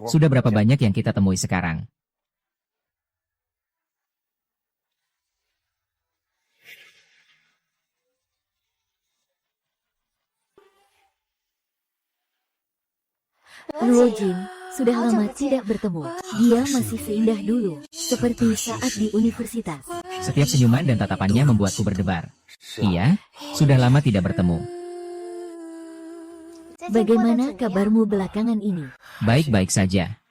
Sudah berapa banyak yang kita temui sekarang? Luo Jin, sudah lama tidak bertemu. Dia masih seindah dulu, seperti saat di universitas. Setiap senyuman dan tatapannya membuatku berdebar. Iya, sudah lama tidak bertemu. Bagaimana kabarmu belakangan ini? Baik-baik saja.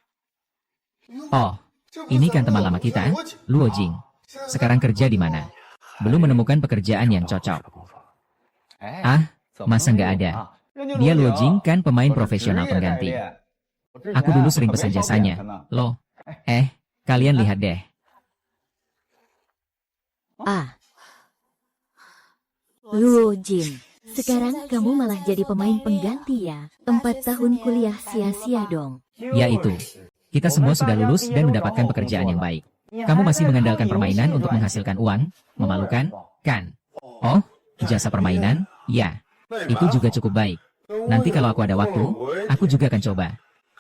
Oh, ini kan teman lama kita, Luo Jing. Sekarang kerja di mana? Belum menemukan pekerjaan yang cocok. Ah, masa nggak ada? Dia Luo Jing kan pemain profesional pengganti. Aku dulu sering pesan jasanya. Loh, kalian lihat deh. Luo Jin, sekarang kamu malah jadi pemain pengganti ya? 4 tahun kuliah sia-sia dong. Ya itu. Kita semua sudah lulus dan mendapatkan pekerjaan yang baik. Kamu masih mengandalkan permainan untuk menghasilkan uang? Memalukan, kan? Oh, jasa permainan? Ya, itu juga cukup baik. Nanti kalau aku ada waktu, aku juga akan coba.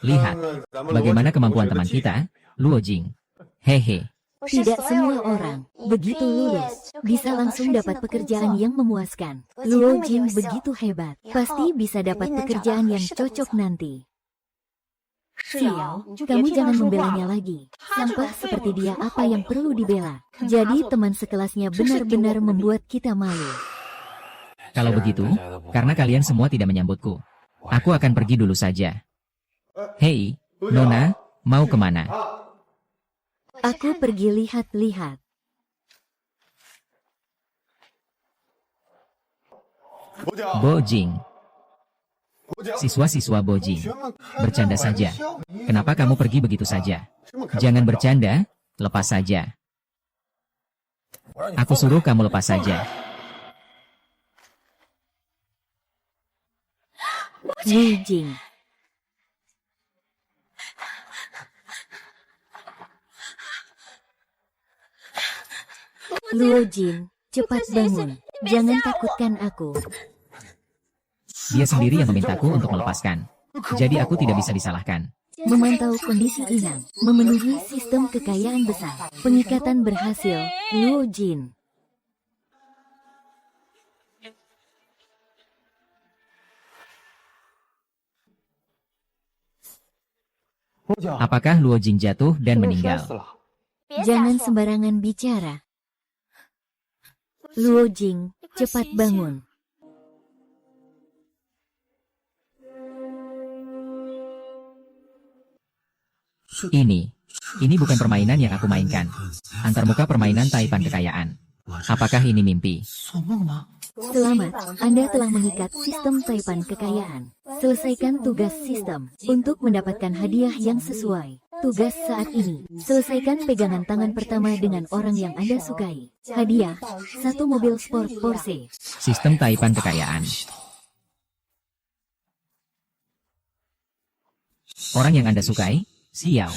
Lihat, bagaimana kemampuan teman kita, Luo Jing. Hehe. Tidak semua orang, begitu lulus, bisa langsung dapat pekerjaan yang memuaskan. Luo Jin begitu hebat, pasti bisa dapat pekerjaan yang cocok nanti. Xiao, kamu jangan membelanya lagi. Sampah seperti dia apa yang perlu dibela. Jadi teman sekelasnya benar-benar membuat kita malu. Kalau begitu, karena kalian semua tidak menyambutku, aku akan pergi dulu saja. Hei, Nona, mau kemana? Aku pergi lihat-lihat. Bojing. Siswa-siswa Bojing. Bercanda saja. Kenapa kamu pergi begitu saja? Jangan bercanda, lepas saja. Aku suruh kamu lepas saja. Luo Jing. Luo Jin, cepat bangun. Jangan takutkan aku. Dia sendiri yang memintaku untuk melepaskan. Jadi aku tidak bisa disalahkan. Memantau kondisi Inang, memenuhi sistem kekayaan besar. Pengikatan berhasil, Luo Jin. Apakah Luo Jing jatuh dan meninggal? Jangan sembarangan bicara. Luo Jing, cepat bangun. Ini bukan permainan yang aku mainkan. Antarmuka permainan taipan kekayaan. Apakah ini mimpi? Selamat, Anda telah mengikat sistem taipan kekayaan. Selesaikan tugas sistem untuk mendapatkan hadiah yang sesuai. Tugas saat ini, selesaikan pegangan tangan pertama dengan orang yang Anda sukai. Hadiah, 1 mobil sport Porsche. Sistem taipan kekayaan. Orang yang Anda sukai? Xiao.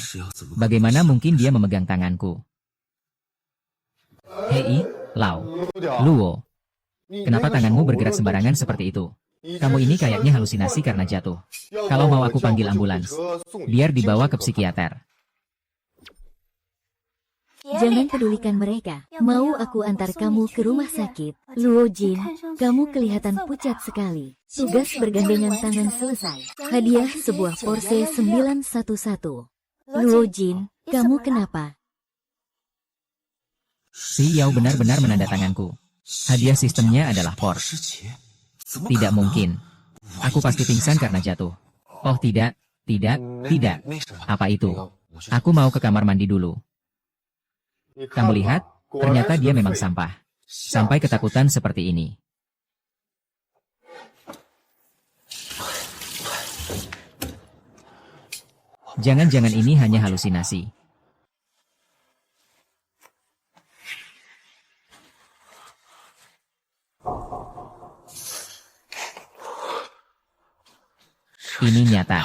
Bagaimana mungkin dia memegang tanganku? Hei, Lao. Luo. Kenapa tanganmu bergerak sembarangan seperti itu? Kamu ini kayaknya halusinasi karena jatuh. Kalau mau aku panggil ambulans, biar dibawa ke psikiater. Jangan pedulikan mereka. Mau aku antar kamu ke rumah sakit? Luo Jin, kamu kelihatan pucat sekali. Tugas bergandengan tangan selesai. Hadiah sebuah Porsche 911. Luo Jin, kamu kenapa? Xiao benar-benar menandatanganku. Hadiah sistemnya adalah Porsche. Tidak mungkin. Aku pasti pingsan karena jatuh. Oh tidak. Apa itu? Aku mau ke kamar mandi dulu. Kamu lihat, ternyata dia memang sampah. Sampai ketakutan seperti ini. Jangan-jangan ini hanya halusinasi. Ini nyata.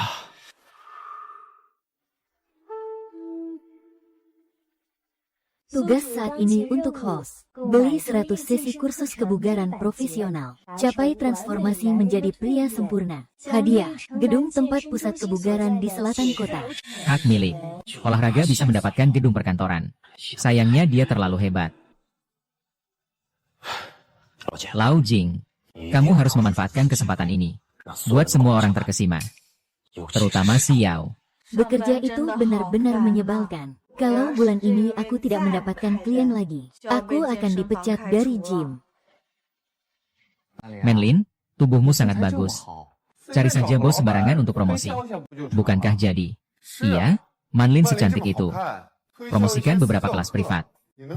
Tugas saat ini untuk host. Beli 100 sesi kursus kebugaran profesional. Capai transformasi menjadi pria sempurna. Hadiah, gedung tempat pusat kebugaran di selatan kota. Hak milik. Olahraga bisa mendapatkan gedung perkantoran. Sayangnya dia terlalu hebat. Lao Jing, kamu harus memanfaatkan kesempatan ini. Buat semua orang terkesima. Terutama Xiao. Bekerja itu benar-benar menyebalkan. Kalau bulan ini aku tidak mendapatkan klien lagi, aku akan dipecat dari gym. Manlin, tubuhmu sangat bagus. Cari saja bos sembarangan untuk promosi. Bukankah jadi? Iya, Manlin secantik itu. Promosikan beberapa kelas privat.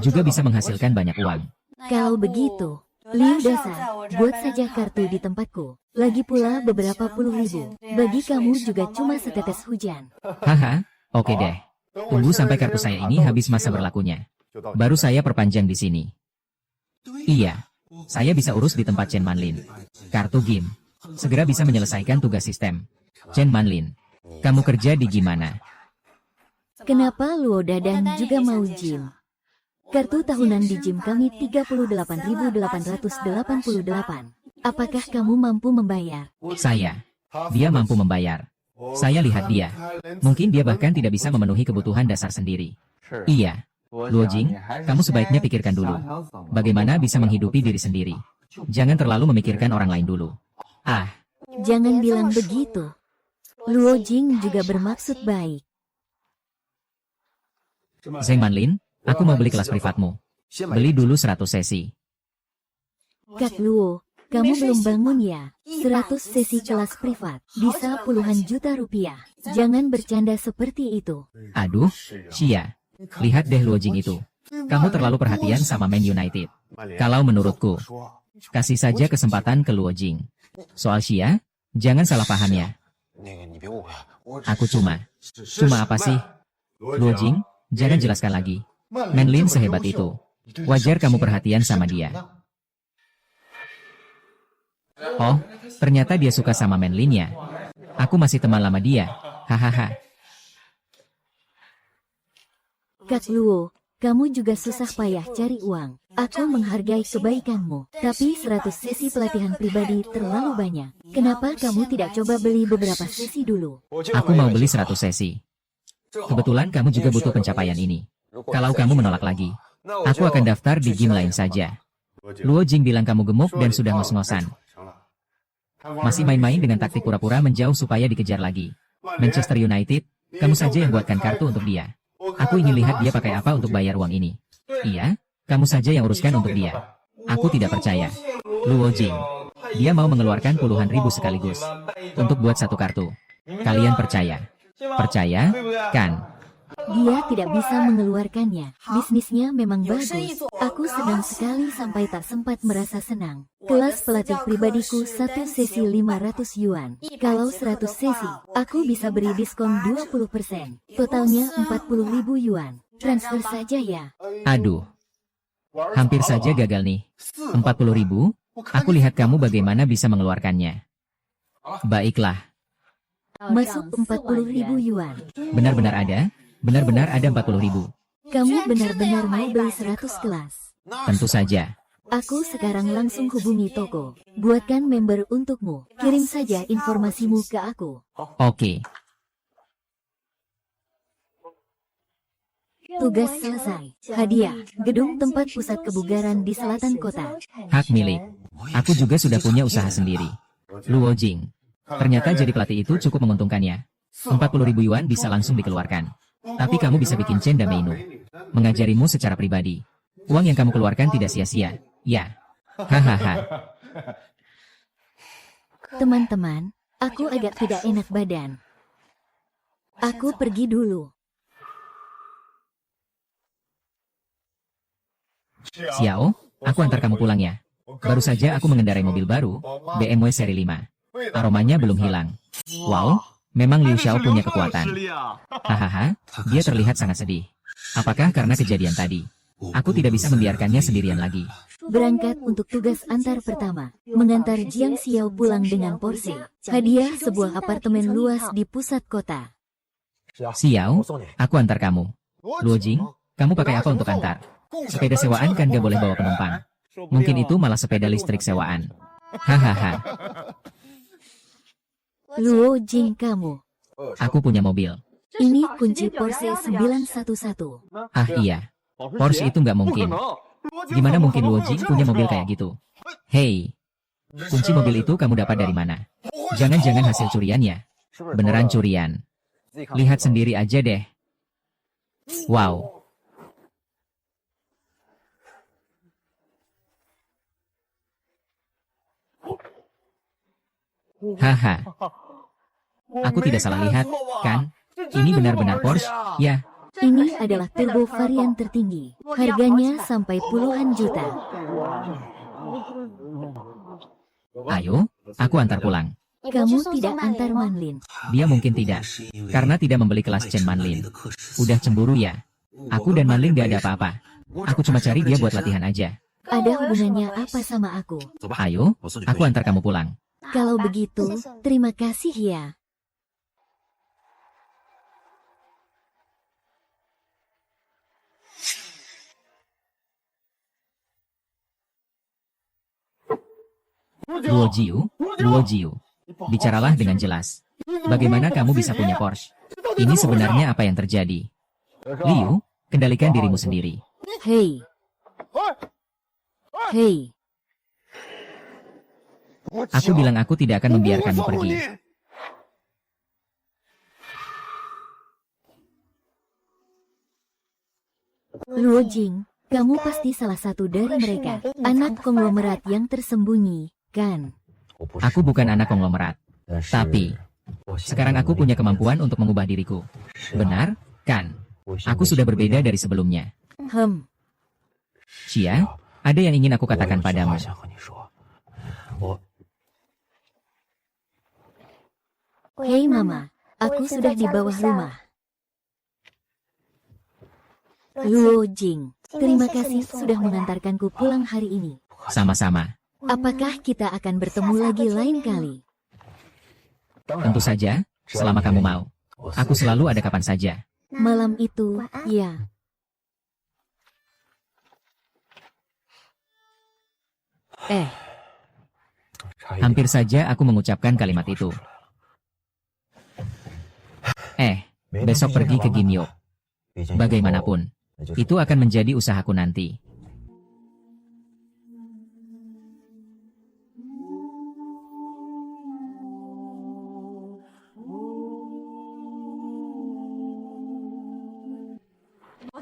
Juga bisa menghasilkan banyak uang. Kalau begitu, Liu dasar, buat saja kartu di tempatku. Lagi pula beberapa puluh ribu. Bagi kamu juga cuma setetes hujan. Haha, oke deh. Tunggu sampai kartu saya ini habis masa berlakunya. Baru saya perpanjang di sini. Iya, saya bisa urus di tempat Chen Manlin. Kartu game. Segera bisa menyelesaikan tugas sistem. Chen Manlin, kamu kerja di gimana? Kenapa Luo Dadang juga mau gym? Kartu tahunan di gym kami 38.888. Apakah kamu mampu membayar? Dia mampu membayar. Saya lihat dia. Mungkin dia bahkan tidak bisa memenuhi kebutuhan dasar sendiri. Iya. Luo Jing, kamu sebaiknya pikirkan dulu. Bagaimana bisa menghidupi diri sendiri. Jangan terlalu memikirkan orang lain dulu. Ah, Jangan bilang begitu. Luo Jing juga bermaksud baik. Zheng Manlin, aku mau beli kelas privatmu. Beli dulu 100 sesi. Kak Luo, kamu belum bangun ya? 100 sesi kelas privat, bisa puluhan juta rupiah. Jangan bercanda seperti itu. Aduh, Xia. Lihat deh Luo Jing itu. Kamu terlalu perhatian sama Man United. Kalau menurutku, kasih saja kesempatan ke Luo Jing. Soal Xia, jangan salah paham ya. Aku cuma apa sih? Luo Jing, jangan jelaskan lagi. Manlin sehebat itu. Wajar kamu perhatian sama dia. Oh, ternyata dia suka sama Manlin ya. Aku masih teman lama dia. Hahaha. Kak Luo, kamu juga susah payah cari uang. Aku menghargai kebaikanmu, tapi 100 sesi pelatihan pribadi terlalu banyak. Kenapa kamu tidak coba beli beberapa sesi dulu? Aku mau beli 100 sesi. Kebetulan kamu juga butuh pencapaian ini. Kalau kamu menolak lagi, aku akan daftar di gym lain saja. Luo Jing bilang kamu gemuk dan sudah ngos-ngosan. Masih main-main dengan taktik pura-pura menjauh supaya dikejar lagi. Manchester United, kamu saja yang buatkan kartu untuk dia. Aku ingin lihat dia pakai apa untuk bayar uang ini. Iya, kamu saja yang uruskan untuk dia. Aku tidak percaya. Luo Jing, dia mau mengeluarkan puluhan ribu sekaligus untuk buat satu kartu. Kalian percaya? Percaya, kan? Dia tidak bisa mengeluarkannya. Bisnisnya memang bagus. Aku senang sekali sampai tak sempat merasa senang. Kelas pelatih pribadiku 1 sesi 500 yuan. Kalau 100 sesi, aku bisa beri diskon 20%. Totalnya 40.000 yuan. Transfer saja ya. Aduh. Hampir saja gagal nih. 40.000? Aku lihat kamu bagaimana bisa mengeluarkannya. Baiklah. Masuk 40.000 yuan. Benar-benar ada? Benar-benar ada 40.000. Kamu benar-benar mau beli 100 kelas? Tentu saja. Aku sekarang langsung hubungi toko. Buatkan member untukmu. Kirim saja informasimu ke aku. Oke. Tugas selesai. Hadiah, gedung tempat pusat kebugaran di selatan kota. Hak milik. Aku juga sudah punya usaha sendiri. Luo Jing. Ternyata jadi pelatih itu cukup menguntungkannya. 40.000 yuan bisa langsung dikeluarkan. Tapi kamu bisa bikin Chen dan Meinu mengajarimu secara pribadi. Uang yang kamu keluarkan tidak sia-sia. Ya. Hahaha. Teman-teman, aku agak tidak enak badan. Aku pergi dulu. Xiao, aku antar kamu pulang ya. Baru saja aku mengendarai mobil baru, BMW seri 5. Aromanya belum hilang. Wow, memang Liu Xiao punya kekuatan. Hahaha, dia terlihat sangat sedih. Apakah karena kejadian tadi? Aku tidak bisa membiarkannya sendirian lagi. Berangkat untuk tugas antar pertama. Mengantar Jiang Xiao pulang dengan Porsche. Hadiah sebuah apartemen luas di pusat kota. Xiao, aku antar kamu. Luo Jing, Kamu pakai apa untuk antar? Sepeda sewaan kan gak boleh bawa penumpang. Mungkin itu malah sepeda listrik sewaan. Hahaha. Luo Jing kamu. Aku punya mobil. Ini kunci Porsche 911. Ah iya. Porsche itu nggak mungkin. Gimana mungkin Luo Jing punya mobil kayak gitu? Hei. Kunci mobil itu kamu dapat dari mana? Jangan-jangan hasil curian ya? Beneran curian. Lihat sendiri aja deh. Wow. Haha. Aku tidak salah lihat, kan? Ini benar-benar Porsche, ya? Ini adalah turbo varian tertinggi. Harganya sampai puluhan juta. Ayo, aku antar pulang. Kamu tidak antar Manlin. Dia mungkin tidak, karena tidak membeli kelas Chen Manlin. Udah cemburu ya? Aku dan Manlin gak ada apa-apa. Aku cuma cari dia buat latihan aja. Ada hubungannya apa sama aku? Ayo, aku antar kamu pulang. Kalau begitu, terima kasih ya. Luo Jiu, Luo Jiu. Bicaralah dengan jelas. Bagaimana kamu bisa punya Porsche? Ini sebenarnya apa yang terjadi? Liu, kendalikan dirimu sendiri. Hei. Hei. Aku bilang aku tidak akan membiarkanmu pergi. Luo Jing, kamu pasti salah satu dari mereka. Anak konglomerat yang tersembunyi, kan? Aku bukan anak konglomerat. Tapi, sekarang aku punya kemampuan untuk mengubah diriku. Benar, kan? Aku sudah berbeda dari sebelumnya. Xia, ada yang ingin aku katakan padamu. Hei Mama, aku sudah di bawah rumah. Luo Jing, terima kasih sudah mengantarkanku pulang hari ini. Sama-sama. Apakah kita akan bertemu lagi lain kali? Tentu saja, selama kamu mau. Aku selalu ada kapan saja. Malam itu, ya. Hampir saja aku mengucapkan kalimat itu. Besok pergi ke Gimyo. Bagaimanapun, itu akan menjadi usahaku nanti.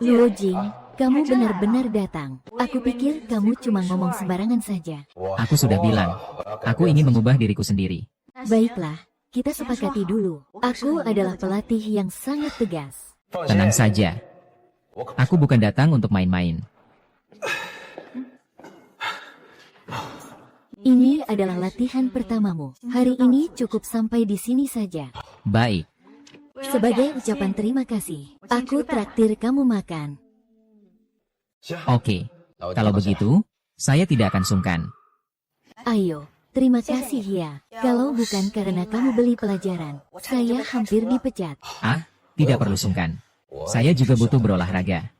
Luo Jing, kamu benar-benar datang. Aku pikir kamu cuma ngomong sembarangan saja. Aku sudah bilang, aku ingin mengubah diriku sendiri. Baiklah, kita sepakati dulu. Aku adalah pelatih yang sangat tegas. Tenang saja. Aku bukan datang untuk main-main. Ini adalah latihan pertamamu. Hari ini cukup sampai di sini saja. Baik. Sebagai ucapan terima kasih, aku traktir kamu makan. Oke. Kalau begitu, saya tidak akan sungkan. Ayo, terima kasih ya. Kalau bukan karena kamu beli pelajaran, saya hampir dipecat. Ah, tidak perlu sungkan. Saya juga butuh berolahraga.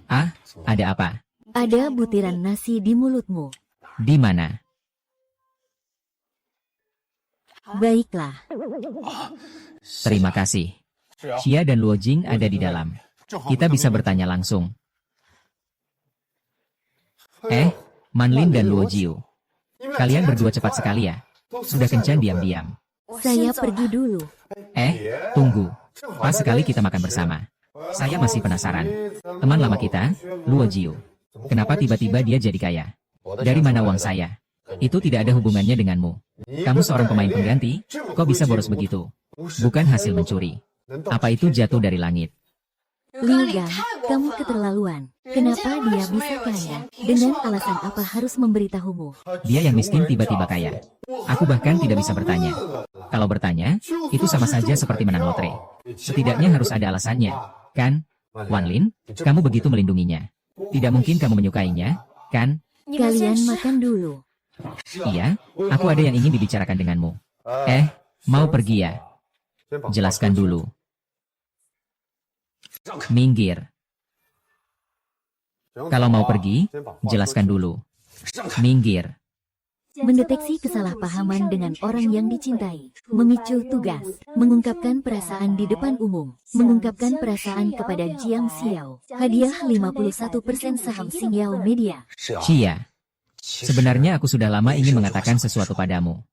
Ah, ada apa? Ada butiran nasi di mulutmu. Di mana? Baiklah. Terima kasih. Xia dan Luo Jing ada di dalam. Kita bisa bertanya langsung. Manlin dan Luo Jiu. Kalian berdua cepat sekali ya. Sudah kencan diam-diam. Saya pergi dulu. Tunggu. Pas sekali kita makan bersama. Saya masih penasaran. Teman lama kita, Luo Jiu. Kenapa tiba-tiba dia jadi kaya? Dari mana uang saya? Itu tidak ada hubungannya denganmu. Kamu seorang pemain pengganti, kok bisa boros begitu? Bukan hasil mencuri. Apa itu jatuh dari langit? Liu Gang, kamu keterlaluan. Kenapa dia bisa kaya? Dengan alasan apa harus memberitahumu? Dia yang miskin tiba-tiba kaya. Aku bahkan tidak bisa bertanya. Kalau bertanya, itu sama saja seperti menang lotre. Setidaknya harus ada alasannya, kan? Wanlin, kamu begitu melindunginya. Tidak mungkin kamu menyukainya, kan? Kalian makan dulu. Iya, aku ada yang ingin dibicarakan denganmu. Mau pergi ya? jelaskan dulu. Minggir. Kalau mau pergi, jelaskan dulu. Minggir. Mendeteksi kesalahpahaman dengan orang yang dicintai, memicu tugas, mengungkapkan perasaan di depan umum, mengungkapkan perasaan kepada Jiang Xiao, hadiah 51% saham Sinyal Media. Xia, sebenarnya aku sudah lama ingin mengatakan sesuatu padamu.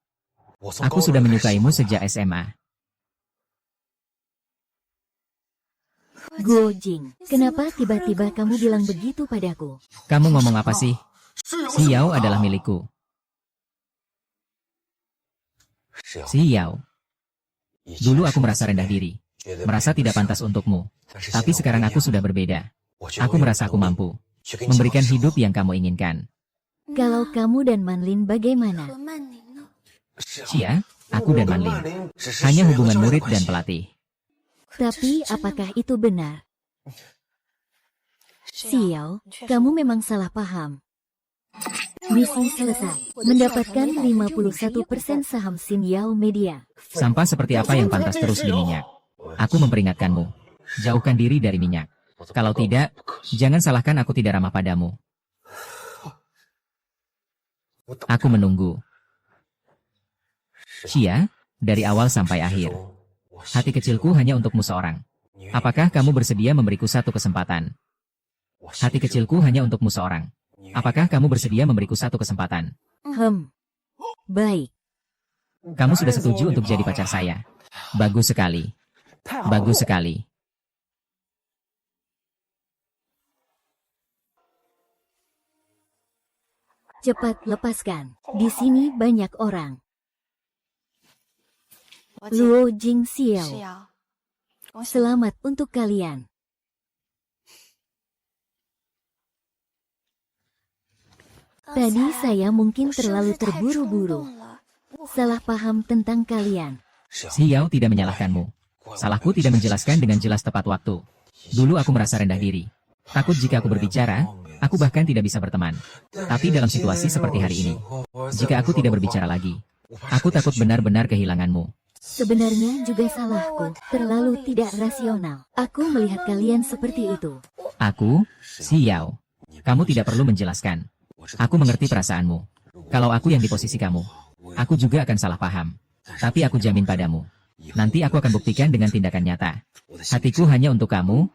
Aku sudah menyukaimu sejak SMA. Guo Jing, kenapa tiba-tiba kamu bilang begitu padaku? Kamu ngomong apa sih? Xiao adalah milikku. Xiao. Dulu aku merasa rendah diri, merasa tidak pantas untukmu. Tapi sekarang aku sudah berbeda. Aku merasa aku mampu memberikan hidup yang kamu inginkan. Kalau kamu dan Manlin bagaimana? Xia, aku dan Manlin hanya hubungan murid dan pelatih. Tapi apakah itu benar? Xiao, kamu memang salah paham. Misi selesai. Mendapatkan 51% saham Sinyal Media. Sampah seperti apa yang pantas terus di minyak? Aku memperingatkanmu. Jauhkan diri dari minyak. Kalau tidak, jangan salahkan aku tidak ramah padamu. Aku menunggu. Xia, dari awal sampai akhir. Hati kecilku hanya untukmu seorang. Apakah kamu bersedia memberiku satu kesempatan? Hati kecilku hanya untukmu seorang. Apakah kamu bersedia memberiku satu kesempatan? Baik. Kamu sudah setuju untuk jadi pacar saya. Bagus sekali. Bagus sekali. Cepat lepaskan. Di sini banyak orang. Luo Jing Xiao. Selamat untuk kalian. Tadi saya mungkin terlalu terburu-buru. Salah paham tentang kalian. Xiao tidak menyalahkanmu. Salahku tidak menjelaskan dengan jelas tepat waktu. Dulu aku merasa rendah diri. Takut jika aku berbicara, aku bahkan tidak bisa berteman. Tapi dalam situasi seperti hari ini, jika aku tidak berbicara lagi, aku takut benar-benar kehilanganmu. Sebenarnya juga salahku, terlalu tidak rasional. Aku melihat kalian seperti itu. Aku, Xiao, kamu tidak perlu menjelaskan. Aku mengerti perasaanmu. Kalau aku yang di posisi kamu, aku juga akan salah paham. Tapi aku jamin padamu, nanti aku akan buktikan dengan tindakan nyata. Hatiku hanya untuk kamu,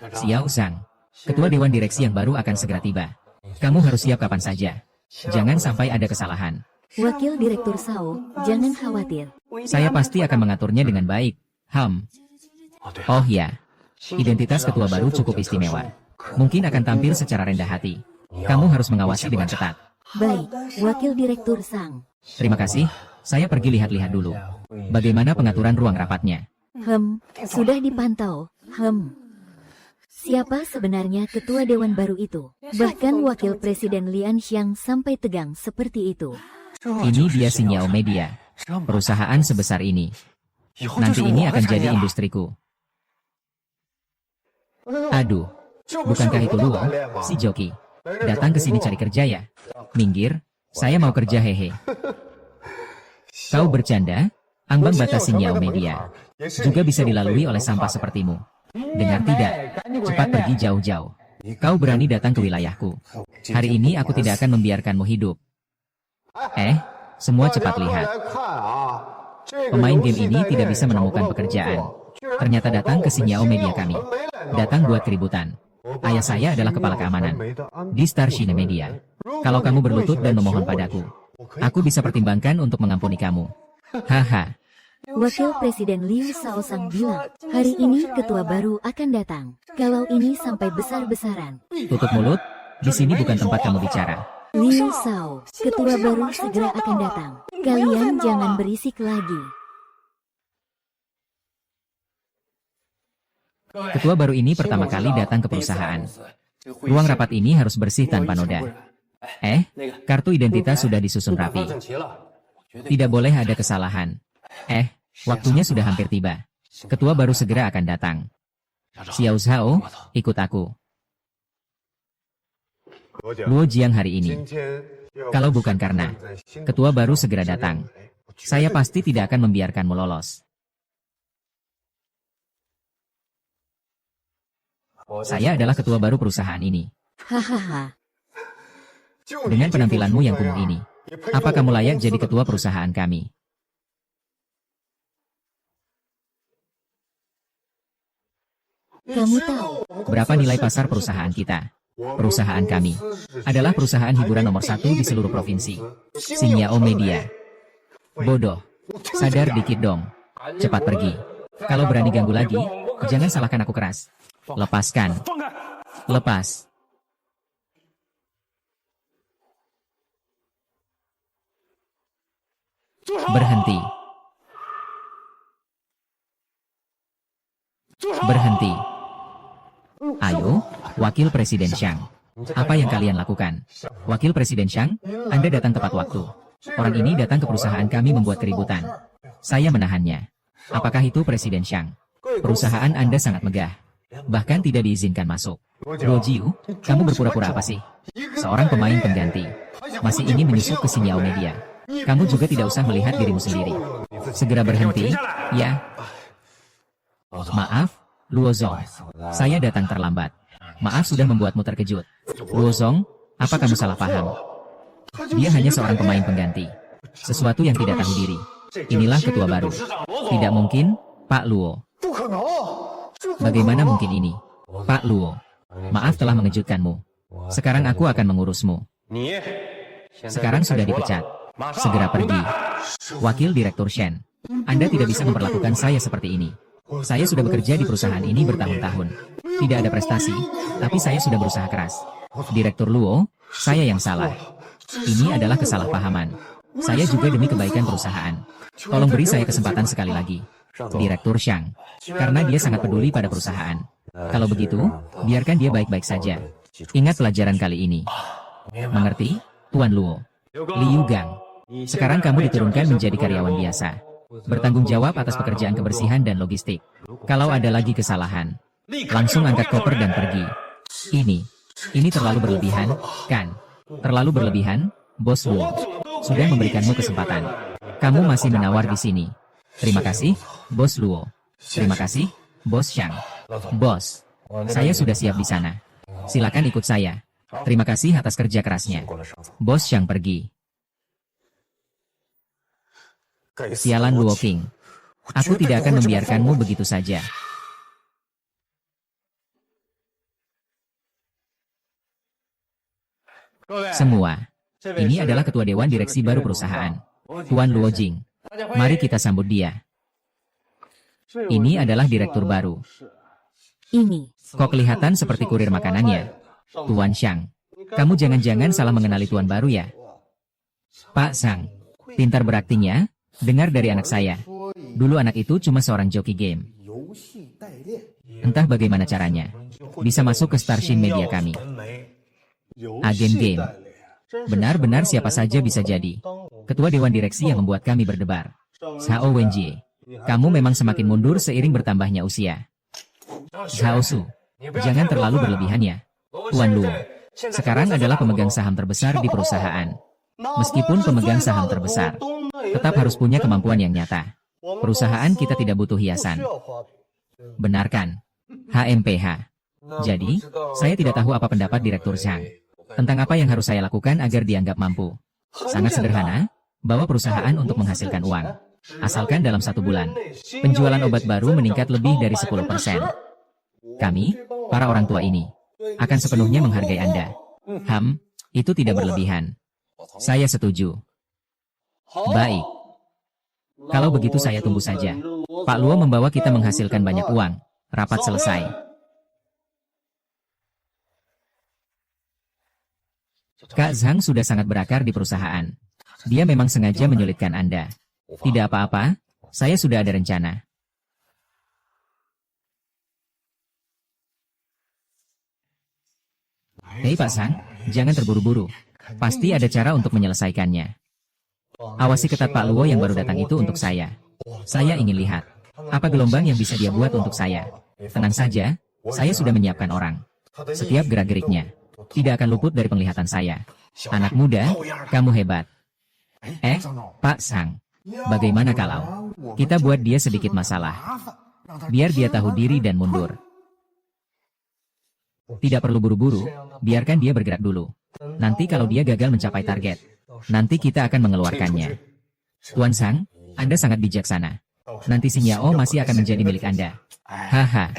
Xiao Zhang, ketua dewan direksi yang baru akan segera tiba. Kamu harus siap kapan saja. Jangan sampai ada kesalahan. Wakil Direktur Sao, jangan khawatir. Saya pasti akan mengaturnya dengan baik. Oh ya, identitas ketua baru cukup istimewa. Mungkin akan tampil secara rendah hati. Kamu harus mengawasi dengan ketat. Baik, Wakil Direktur Sang. Terima kasih, saya pergi lihat-lihat dulu. Bagaimana pengaturan ruang rapatnya? Sudah dipantau. Siapa sebenarnya ketua dewan baru itu? Bahkan Wakil Presiden Lian Xiang sampai tegang seperti itu. Ini dia Sinyal Media. Perusahaan sebesar ini. Nanti ini akan jadi industriku. Aduh, bukankah itu Luo, si Joki? Datang ke sini cari kerja ya? Minggir, saya mau kerja hehe. Kau bercanda? Ambang batas Sinyal Media juga bisa dilalui oleh sampah sepertimu. Dengar tidak? Cepat pergi jauh-jauh. Kau berani datang ke wilayahku. Hari ini aku tidak akan membiarkanmu hidup. Semua cepat lihat. Pemain game ini tidak bisa menemukan pekerjaan. Ternyata datang ke Sinyal Media kami. Datang buat keributan. Ayah saya adalah kepala keamanan di Star Shine Media. Kalau kamu berlutut dan memohon padaku, aku bisa pertimbangkan untuk mengampuni kamu. Haha. Wakil Presiden Liu Shaosang bilang, hari ini ketua baru akan datang. Kalau ini sampai besar-besaran. Tutup mulut, di sini bukan tempat kamu bicara. Liu Shao, ketua baru segera akan datang. Kalian jangan berisik lagi. Ketua baru ini pertama kali datang ke perusahaan. Ruang rapat ini harus bersih tanpa noda. Kartu identitas sudah disusun rapi. Tidak boleh ada kesalahan. Waktunya sudah hampir tiba. Ketua baru segera akan datang. Xiao Zhao, ikut aku. Luo Jiang hari ini. Kalau bukan karena ketua baru segera datang, saya pasti tidak akan membiarkanmu lolos. Saya adalah ketua baru perusahaan ini. Hahaha. Dengan penampilanmu yang kumuh ini, apa kamu layak jadi ketua perusahaan kami? Kamu tahu, Berapa nilai pasar perusahaan kita? Perusahaan kami adalah perusahaan hiburan nomor 1 di seluruh provinsi. Xinyao Media. Bodoh. Sadar dikit dong. Cepat pergi. Kalau berani ganggu lagi, jangan salahkan aku keras. Lepaskan. Lepas. Berhenti. Berhenti. Ayo, Wakil Presiden Xiang. Apa yang kalian lakukan? Wakil Presiden Xiang, Anda datang tepat waktu. Orang ini datang ke perusahaan kami membuat keributan. Saya menahannya. Apakah itu Presiden Xiang? Perusahaan Anda sangat megah. Bahkan tidak diizinkan masuk. Luo Jiu, kamu berpura-pura apa sih? Seorang pemain pengganti. Masih ingin menyusup ke Xinyao Media. Kamu juga tidak usah melihat dirimu sendiri. Segera berhenti, ya. Maaf, Luo Zong. Saya datang terlambat. Maaf sudah membuatmu terkejut. Luo Zong, apa kamu salah paham? Dia hanya seorang pemain pengganti. Sesuatu yang tidak tahu diri. Inilah ketua baru. Tidak mungkin, Pak Luo. Bagaimana mungkin ini? Pak Luo. Maaf telah mengejutkanmu. Sekarang aku akan mengurusmu. Sekarang sudah dipecat. Segera pergi. Wakil Direktur Shen. Anda tidak bisa memperlakukan saya seperti ini. Saya sudah bekerja di perusahaan ini bertahun-tahun. Tidak ada prestasi, tapi saya sudah berusaha keras. Direktur Luo, saya yang salah. Ini adalah kesalahpahaman. Saya juga demi kebaikan perusahaan. Tolong beri saya kesempatan sekali lagi. Direktur Xiang. Karena dia sangat peduli pada perusahaan. Kalau begitu, biarkan dia baik-baik saja. Ingat pelajaran kali ini. Mengerti, Tuan Luo? Liu Gang. Sekarang kamu diturunkan menjadi karyawan biasa. Bertanggung jawab atas pekerjaan kebersihan dan logistik. Kalau ada lagi kesalahan, langsung angkat koper dan pergi. Ini terlalu berlebihan, kan? Terlalu berlebihan, Bos Luo. Sudah memberikanmu kesempatan. Kamu masih menawar di sini. Terima kasih, Bos Luo. Terima kasih, Bos Xiang. Bos, saya sudah siap di sana. Silakan ikut saya. Terima kasih atas kerja kerasnya. Bos Xiang pergi. Sialan Luo King. Aku tidak akan membiarkanmu begitu saja. Semua. Ini adalah ketua dewan direksi baru perusahaan. Tuan Luo Jing. Mari kita sambut dia. Ini adalah direktur baru. ini. Kok kelihatan seperti kurir makanannya? Tuan Xiang. Kamu jangan-jangan salah mengenali tuan baru ya? Pak Sang. Pintar beraktingnya. Dengar dari anak saya. Dulu anak itu cuma seorang joki game. Entah bagaimana caranya. Bisa masuk ke Starshin Media kami. Agen game. Benar-benar siapa saja bisa jadi. Ketua Dewan Direksi yang membuat kami berdebar. Zhao Wenjie. Kamu memang semakin mundur seiring bertambahnya usia. Zhao Su. Jangan terlalu berlebihan ya. Tuan Luo. Sekarang adalah pemegang saham terbesar di perusahaan. Meskipun pemegang saham terbesar, tetap harus punya kemampuan yang nyata. Perusahaan kita tidak butuh hiasan. Benarkan? HMPH. Jadi, saya tidak tahu apa pendapat Direktur Zhang tentang apa yang harus saya lakukan agar dianggap mampu. Sangat sederhana, bawa perusahaan untuk menghasilkan uang. Asalkan dalam 1 bulan, penjualan obat baru meningkat lebih dari 10%. Kami, para orang tua ini, akan sepenuhnya menghargai Anda. Itu tidak berlebihan. Saya setuju. Baik. Kalau begitu saya tunggu saja. Pak Luo membawa kita menghasilkan banyak uang. Rapat selesai. Kak Zhang sudah sangat berakar di perusahaan. Dia memang sengaja menyulitkan Anda. Tidak apa-apa, saya sudah ada rencana. Hei Pak Zhang, jangan terburu-buru. Pasti ada cara untuk menyelesaikannya. Awasi ketat Pak Luo yang baru datang itu untuk saya. Saya ingin lihat, apa gelombang yang bisa dia buat untuk saya. Tenang saja, saya sudah menyiapkan orang. Setiap gerak-geriknya tidak akan luput dari penglihatan saya. Anak muda, kamu hebat. Pak Sang, bagaimana kalau kita buat dia sedikit masalah? Biar dia tahu diri dan mundur. Tidak perlu buru-buru, biarkan dia bergerak dulu. Nanti kalau dia gagal mencapai target, nanti kita akan mengeluarkannya. Tuan Sang, Anda sangat bijaksana. Nanti si Nyao masih akan menjadi milik Anda. Haha.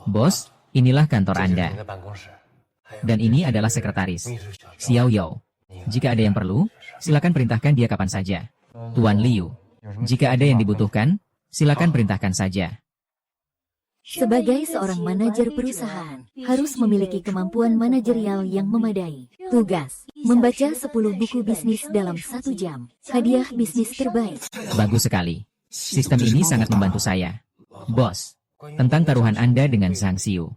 Bos, inilah kantor Anda. Dan ini adalah sekretaris, Xiao Yao. Jika ada yang perlu, silakan perintahkan dia kapan saja. Tuan Liu, jika ada yang dibutuhkan, silakan perintahkan saja. Sebagai seorang manajer perusahaan, harus memiliki kemampuan manajerial yang memadai. Tugas, membaca 10 buku bisnis dalam 1 jam. Hadiah bisnis terbaik. Bagus sekali. Sistem ini sangat membantu saya. Bos, tentang taruhan Anda dengan Zhang Xiu.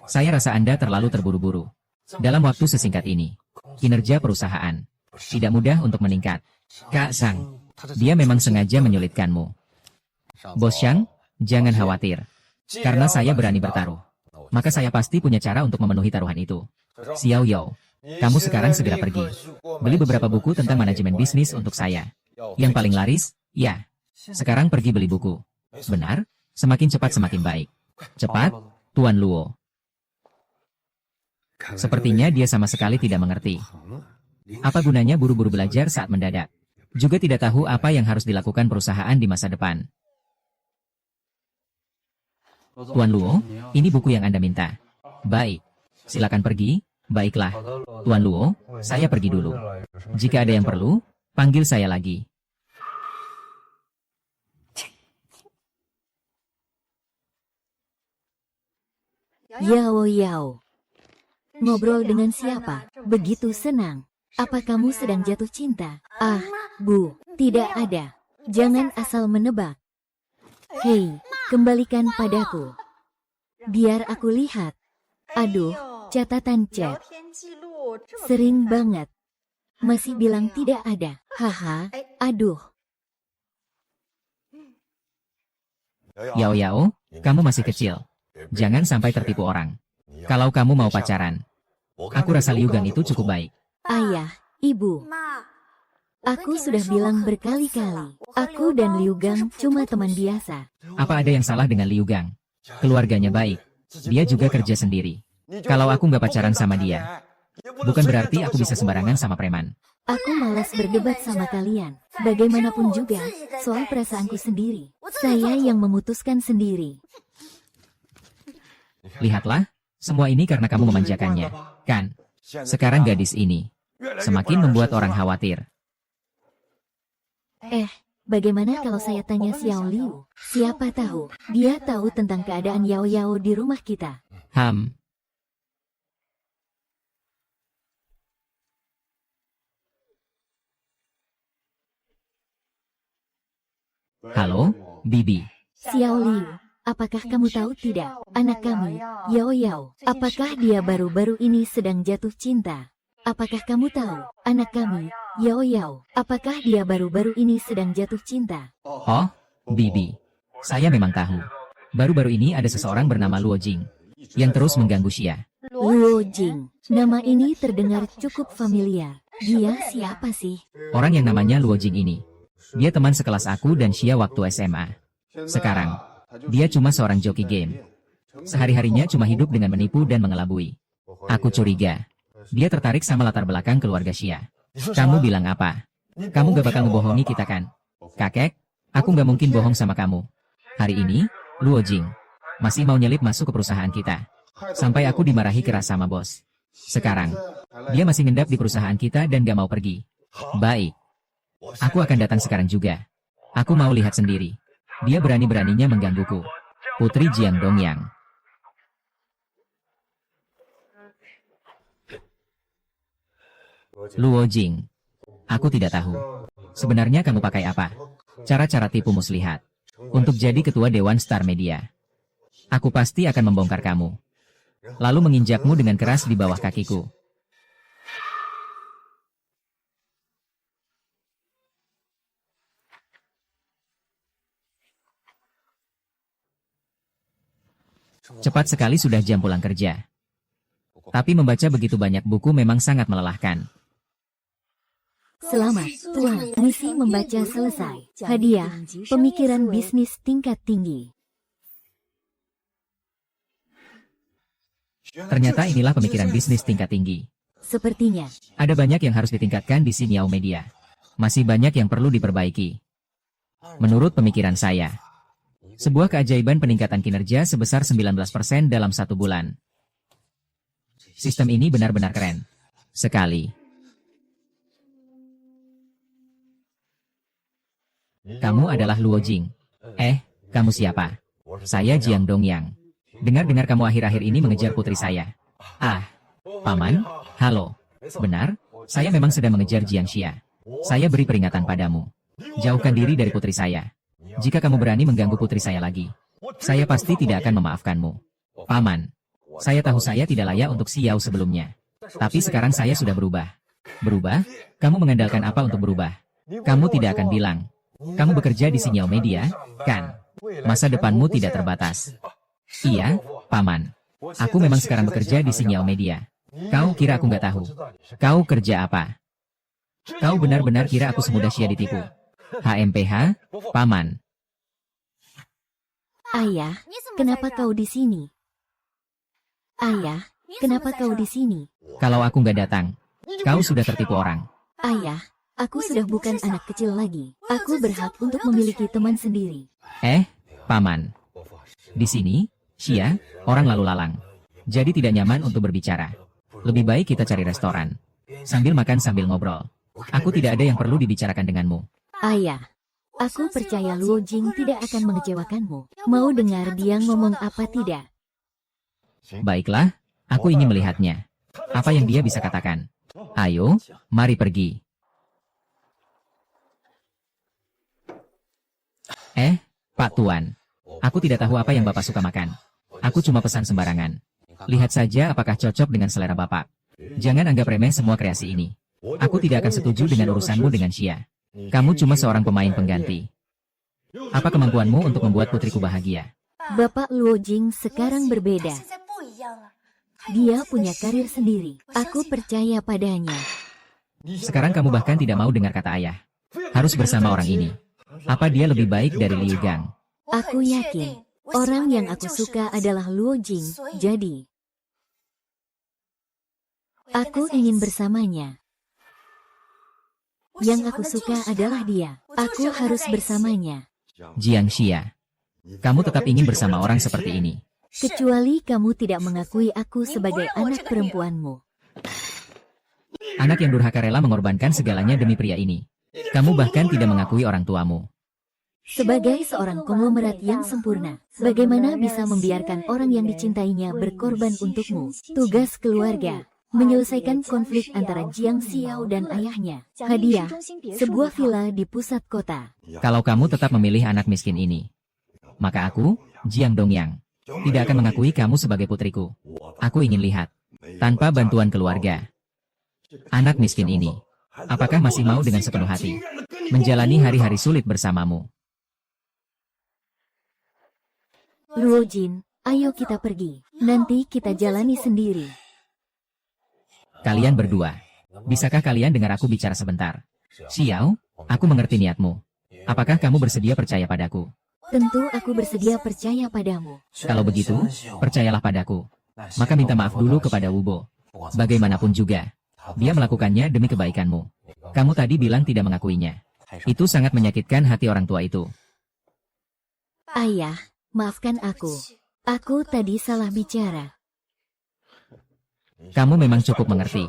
Saya rasa Anda terlalu terburu-buru. Dalam waktu sesingkat ini, kinerja perusahaan tidak mudah untuk meningkat. Kak Sang, dia memang sengaja menyulitkanmu. Bos Shang, jangan khawatir. Karena saya berani bertaruh, maka saya pasti punya cara untuk memenuhi taruhan itu. Xiao Yao, kamu sekarang segera pergi. Beli beberapa buku tentang manajemen bisnis untuk saya. Yang paling laris, ya. Sekarang pergi beli buku. Benar, semakin cepat semakin baik. Cepat, Tuan Luo. Sepertinya dia sama sekali tidak mengerti. Apa gunanya buru-buru belajar saat mendadak? Juga tidak tahu apa yang harus dilakukan perusahaan di masa depan. Tuan Luo, ini buku yang Anda minta. Baik, silakan pergi. Baiklah, Tuan Luo, saya pergi dulu. Jika ada yang perlu, panggil saya lagi. Yao Yao. Ngobrol dengan siapa? Begitu senang. Apa kamu sedang jatuh cinta? Ah, Bu, tidak ada. Jangan asal menebak. Hei, kembalikan padaku. Biar aku lihat. Aduh, catatan chat. Sering banget. Masih bilang tidak ada. Haha, aduh. Yao Yao, kamu masih kecil. Jangan sampai tertipu orang. Kalau kamu mau pacaran, aku rasa Liu Gang itu cukup baik. Ayah, Ibu. Aku sudah bilang berkali-kali, aku dan Liu Gang cuma teman biasa. Apa ada yang salah dengan Liu Gang? Keluarganya baik. Dia juga kerja sendiri. Kalau aku nggak pacaran sama dia, bukan berarti aku bisa sembarangan sama preman. Aku malas berdebat sama kalian. Bagaimanapun juga, soal perasaanku sendiri. Saya yang memutuskan sendiri. Lihatlah, semua ini karena kamu memanjakannya, kan? Sekarang gadis ini semakin membuat orang khawatir. Bagaimana kalau saya tanya Xiao Liu? Siapa tahu, dia tahu tentang keadaan Yao Yao di rumah kita. Halo, Bibi. Xiao Liu, apakah kamu tahu tidak, anak kami, Yao Yao, apakah dia baru-baru ini sedang jatuh cinta? Apakah kamu tahu, anak kami, Yao Yao, apakah dia baru-baru ini sedang jatuh cinta? Oh, Bibi. Saya memang tahu. Baru-baru ini ada seseorang bernama Luo Jing yang terus mengganggu Xia. Luo Jing, nama ini terdengar cukup familiar. Dia siapa sih? Orang yang namanya Luo Jing ini. Dia teman sekelas aku dan Xia waktu SMA. Sekarang, dia cuma seorang joki game. Sehari-harinya cuma hidup dengan menipu dan mengelabui. Aku curiga, dia tertarik sama latar belakang keluarga Xia. Kamu bilang apa? Kamu gak bakal ngebohongi kita kan? Kakek, aku gak mungkin bohong sama kamu. Hari ini, Luo Jing masih mau nyelip masuk ke perusahaan kita. Sampai aku dimarahi keras sama bos. Sekarang, dia masih ngendap di perusahaan kita dan gak mau pergi. Baik. Aku akan datang sekarang juga. Aku mau lihat sendiri. Dia berani-beraninya menggangguku. Putri Jiang Dongyang. Luo Jing. Aku tidak tahu. Sebenarnya kamu pakai apa? Cara-cara tipu muslihat. Untuk jadi ketua Dewan Star Media. Aku pasti akan membongkar kamu. Lalu menginjakmu dengan keras di bawah kakiku. Cepat sekali sudah jam pulang kerja. Tapi membaca begitu banyak buku memang sangat melelahkan. Selamat, Tuan. Misi membaca selesai. Hadiah, pemikiran bisnis tingkat tinggi. Ternyata inilah pemikiran bisnis tingkat tinggi. Sepertinya, Ada banyak yang harus ditingkatkan di Xinyao Media. Masih banyak yang perlu diperbaiki. Menurut pemikiran saya, sebuah keajaiban peningkatan kinerja sebesar 19% dalam 1 bulan. Sistem ini benar-benar keren. Sekali. Kamu adalah Luo Jing. Kamu siapa? Saya Jiang Dongyang. Dengar-dengar kamu akhir-akhir ini mengejar putri saya. Paman, halo. Benar, saya memang sedang mengejar Jiang Xia. Saya beri peringatan padamu. Jauhkan diri dari putri saya. Jika kamu berani mengganggu putri saya lagi, saya pasti tidak akan memaafkanmu. Paman, saya tahu saya tidak layak untuk Xiao sebelumnya. Tapi sekarang saya sudah berubah. Berubah? Kamu mengandalkan apa untuk berubah? Kamu tidak akan bilang. Kamu bekerja di Xinyao Media, kan? Masa depanmu tidak terbatas. Iya, Paman. Aku memang sekarang bekerja di Xinyao Media. Kau kira aku nggak tahu? Kau kerja apa? Kau benar-benar kira aku semudah Xia ditipu? HMPH, Paman. Ayah, kenapa kau di sini? Ayah, kenapa kau di sini? Kalau aku nggak datang, kau sudah tertipu orang. Ayah, aku sudah bukan anak kecil lagi. Aku berhak untuk memiliki teman sendiri. Paman. Di sini, Xia, orang lalu lalang. Jadi tidak nyaman untuk berbicara. Lebih baik kita cari restoran. Sambil makan sambil ngobrol. Aku tidak ada yang perlu dibicarakan denganmu. Ayah, aku percaya Luo Jing tidak akan mengecewakanmu. Mau dengar dia ngomong apa tidak? Baiklah, aku ingin melihatnya. Apa yang dia bisa katakan? Ayo, mari pergi. Pak Tuan. Aku tidak tahu apa yang Bapak suka makan. Aku cuma pesan sembarangan. Lihat saja apakah cocok dengan selera Bapak. Jangan anggap remeh semua kreasi ini. Aku tidak akan setuju dengan urusanmu dengan Xia. Kamu cuma seorang pemain pengganti. Apa kemampuanmu untuk membuat putriku bahagia? Bapak Luo Jing sekarang berbeda. Dia punya karir sendiri. Aku percaya padanya. Sekarang kamu bahkan tidak mau dengar kata ayah. Harus bersama orang ini. Apa dia lebih baik dari Liu Gang? Aku yakin, orang yang aku suka adalah Luo Jing, jadi aku ingin bersamanya. Yang aku suka adalah dia. Aku harus bersamanya. Jiang Xia, kamu tetap ingin bersama orang seperti ini. Kecuali kamu tidak mengakui aku sebagai anak perempuanmu. Anak yang durhaka rela mengorbankan segalanya demi pria ini. Kamu bahkan tidak mengakui orang tuamu. Sebagai seorang konglomerat yang sempurna, bagaimana bisa membiarkan orang yang dicintainya berkorban untukmu? Tugas keluarga, menyelesaikan konflik antara Jiang Xiao dan ayahnya. Hadiah, sebuah villa di pusat kota. Kalau kamu tetap memilih anak miskin ini, maka aku, Jiang Dongyang, tidak akan mengakui kamu sebagai putriku. Aku ingin lihat, tanpa bantuan keluarga, anak miskin ini, apakah masih mau dengan sepenuh hati menjalani hari-hari sulit bersamamu? Luo Jin, ayo kita pergi. Nanti kita jalani sendiri. Kalian berdua, bisakah kalian dengar aku bicara sebentar? Xiao, aku mengerti niatmu. Apakah kamu bersedia percaya padaku? Tentu aku bersedia percaya padamu. Kalau begitu, percayalah padaku. Maka minta maaf dulu kepada Wubo. Bagaimanapun juga, dia melakukannya demi kebaikanmu. Kamu tadi bilang tidak mengakuinya. Itu sangat menyakitkan hati orang tua itu. Ayah, maafkan aku. Aku tadi salah bicara. Kamu memang cukup mengerti.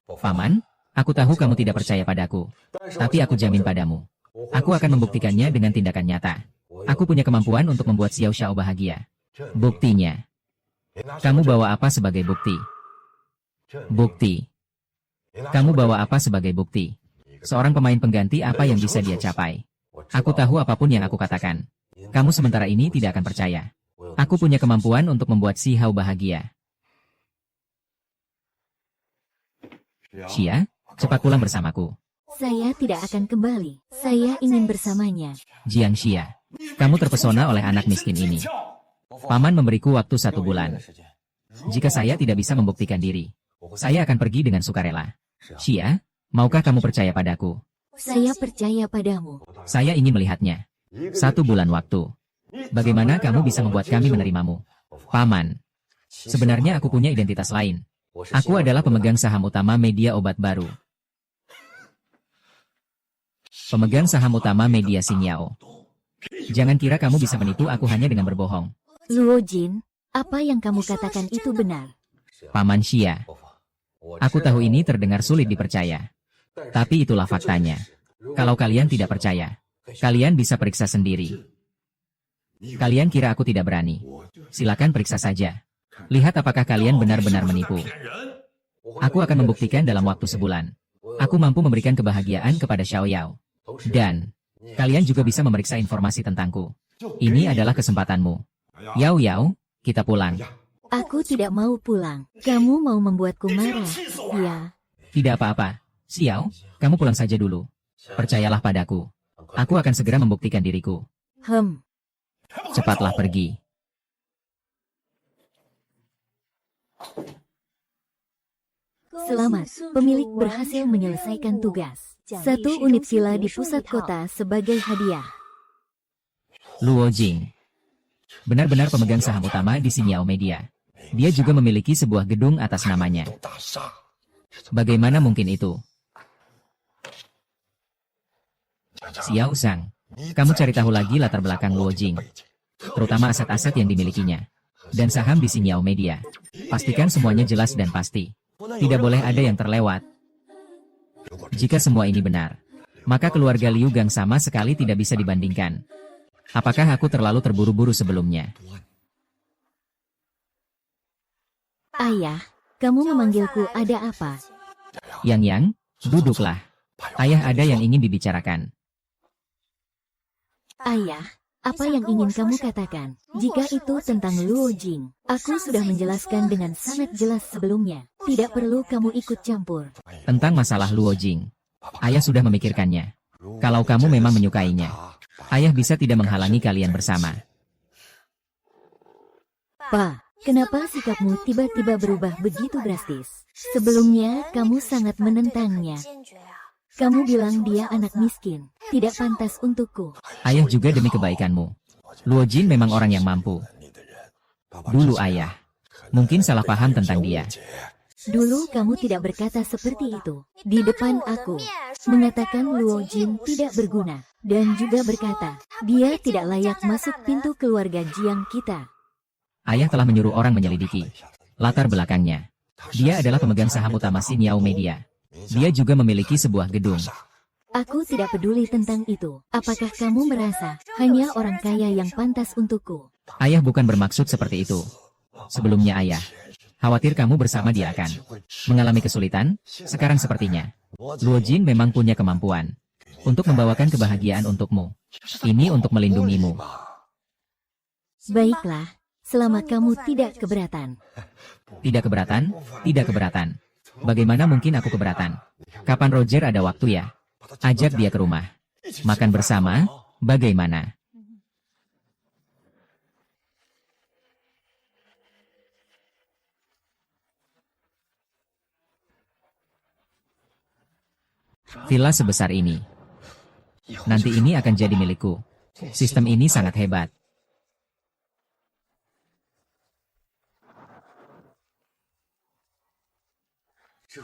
Paman, aku tahu kamu tidak percaya padaku. Tapi aku jamin padamu. Aku akan membuktikannya dengan tindakan nyata. Aku punya kemampuan untuk membuat Xiao Xiao bahagia. Buktinya. Kamu bawa apa sebagai bukti? Bukti. Kamu bawa apa sebagai bukti? Seorang pemain pengganti apa yang bisa dia capai? Aku tahu apapun yang aku katakan. Kamu sementara ini tidak akan percaya. Aku punya kemampuan untuk membuat si Hao bahagia. Xia, cepat pulang bersamaku. Saya tidak akan kembali. Saya ingin bersamanya. Jiang Xia, Kamu terpesona oleh anak miskin ini. Paman memberiku waktu 1 bulan. Jika saya tidak bisa membuktikan diri, saya akan pergi dengan sukarela. Xia, maukah kamu percaya padaku? Saya percaya padamu. Saya ingin melihatnya. 1 bulan waktu. Bagaimana kamu bisa membuat kami menerimamu? Paman, sebenarnya aku punya identitas lain. Aku adalah pemegang saham utama media obat baru. Pemegang saham utama media Xingyao. Jangan kira kamu bisa menipu aku hanya dengan berbohong. Luo Jin, apa yang kamu katakan itu benar. Paman Xia. Aku tahu ini terdengar sulit dipercaya. Tapi itulah faktanya. Kalau kalian tidak percaya, kalian bisa periksa sendiri. Kalian kira aku tidak berani? Silakan periksa saja. Lihat apakah kalian benar-benar menipu. Aku akan membuktikan dalam waktu 1 bulan. Aku mampu memberikan kebahagiaan kepada Xiao Yao. Dan kalian juga bisa memeriksa informasi tentangku. Ini adalah kesempatanmu. Yao Yao, kita pulang. Aku tidak mau pulang. Kamu mau membuatku marah. Ya. Tidak apa-apa. Xiao, kamu pulang saja dulu. Percayalah padaku. Aku akan segera membuktikan diriku. Cepatlah pergi. Selamat, pemilik berhasil menyelesaikan tugas. 1 unit villa di pusat kota sebagai hadiah. Luo Jing. Benar-benar pemegang saham utama di Xingyao Media. Dia juga memiliki sebuah gedung atas namanya. Bagaimana mungkin itu? Xiao Zhang, kamu cari tahu lagi latar belakang Luo Jing, terutama aset-aset yang dimilikinya, dan saham di Xingyao Media. Pastikan semuanya jelas dan pasti. Tidak boleh ada yang terlewat. Jika semua ini benar, maka keluarga Liu Gang sama sekali tidak bisa dibandingkan. Apakah aku terlalu terburu-buru sebelumnya? Ayah, kamu memanggilku ada apa? Yang, duduklah. Ayah ada yang ingin dibicarakan. Ayah, apa yang ingin kamu katakan? Jika itu tentang Luo Jing, aku sudah menjelaskan dengan sangat jelas sebelumnya. Tidak perlu kamu ikut campur. Tentang masalah Luo Jing, ayah sudah memikirkannya. Kalau kamu memang menyukainya, ayah bisa tidak menghalangi kalian bersama. Pa, kenapa sikapmu tiba-tiba berubah begitu drastis? Sebelumnya, kamu sangat menentangnya. Kamu bilang dia anak miskin, tidak pantas untukku. Ayah juga demi kebaikanmu. Luo Jin memang orang yang mampu. Dulu ayah, mungkin salah paham tentang dia. Dulu kamu tidak berkata seperti itu. Di depan aku, mengatakan Luo Jin tidak berguna. Dan juga berkata, dia tidak layak masuk pintu keluarga Jiang kita. Ayah telah menyuruh orang menyelidiki latar belakangnya. Dia adalah pemegang saham utama Xingyao Media. Dia juga memiliki sebuah gedung. Aku tidak peduli tentang itu. Apakah kamu merasa hanya orang kaya yang pantas untukku? Ayah bukan bermaksud seperti itu. Sebelumnya ayah khawatir kamu bersama dia akan mengalami kesulitan. Sekarang sepertinya Luo Jin memang punya kemampuan untuk membawakan kebahagiaan untukmu. Ini untuk melindungimu. Baiklah, selama kamu tidak keberatan. Tidak keberatan? Tidak keberatan. Bagaimana mungkin aku keberatan? Kapan Roger ada waktu ya? Ajak dia ke rumah. Makan bersama, bagaimana? Villa sebesar ini. Nanti ini akan jadi milikku. Sistem ini sangat hebat.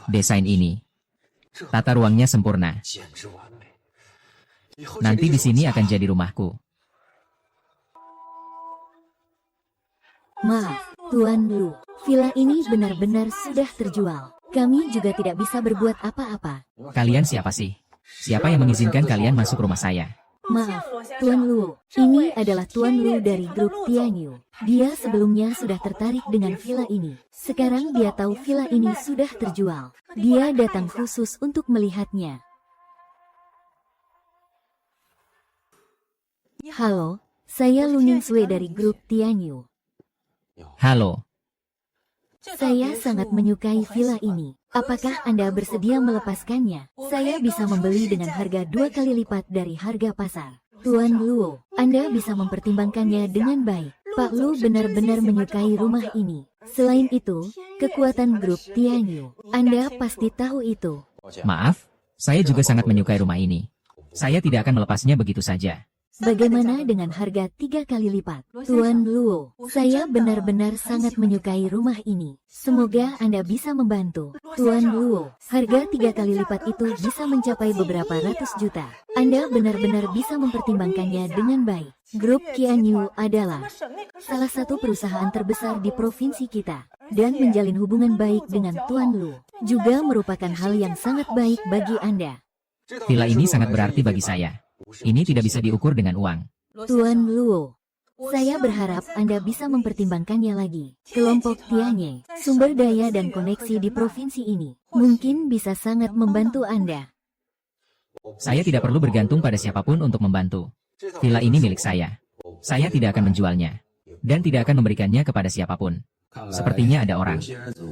Desain ini, tata ruangnya sempurna. Nanti di sini akan jadi rumahku. Maaf, Tuan Lu, villa ini benar-benar sudah terjual. Kami juga tidak bisa berbuat apa-apa. Kalian siapa sih? Siapa yang mengizinkan kalian masuk rumah saya? Maaf, Tuan Lu, ini adalah Tuan Lu dari grup Tianyu. Dia sebelumnya sudah tertarik dengan villa ini. Sekarang dia tahu villa ini sudah terjual. Dia datang khusus untuk melihatnya. Halo, saya Lu Ningsue dari grup Tianyu. Halo, Saya sangat menyukai villa ini. Apakah Anda bersedia melepaskannya? Saya bisa membeli dengan harga 2 kali lipat dari harga pasar. Tuan Luo, Anda bisa mempertimbangkannya dengan baik. Pak Lu benar-benar menyukai rumah ini. Selain itu, kekuatan grup Tianyu. Anda pasti tahu itu. Maaf, saya juga sangat menyukai rumah ini. Saya tidak akan melepasnya begitu saja. Bagaimana dengan harga 3 kali lipat? Tuan Luo, saya benar-benar sangat menyukai rumah ini. Semoga Anda bisa membantu. Tuan Luo, harga 3 kali lipat itu bisa mencapai beberapa ratus juta. Anda benar-benar bisa mempertimbangkannya dengan baik. Grup Qianyu adalah salah satu perusahaan terbesar di provinsi kita. Dan menjalin hubungan baik dengan Tuan Lu juga merupakan hal yang sangat baik bagi Anda. Villa ini sangat berarti bagi saya. Ini tidak bisa diukur dengan uang. Tuan Luo, saya berharap Anda bisa mempertimbangkannya lagi. Kelompok Tianye, sumber daya dan koneksi di provinsi ini, mungkin bisa sangat membantu Anda. Saya tidak perlu bergantung pada siapapun untuk membantu. Villa ini milik saya. Saya tidak akan menjualnya. Dan tidak akan memberikannya kepada siapapun. Sepertinya ada orang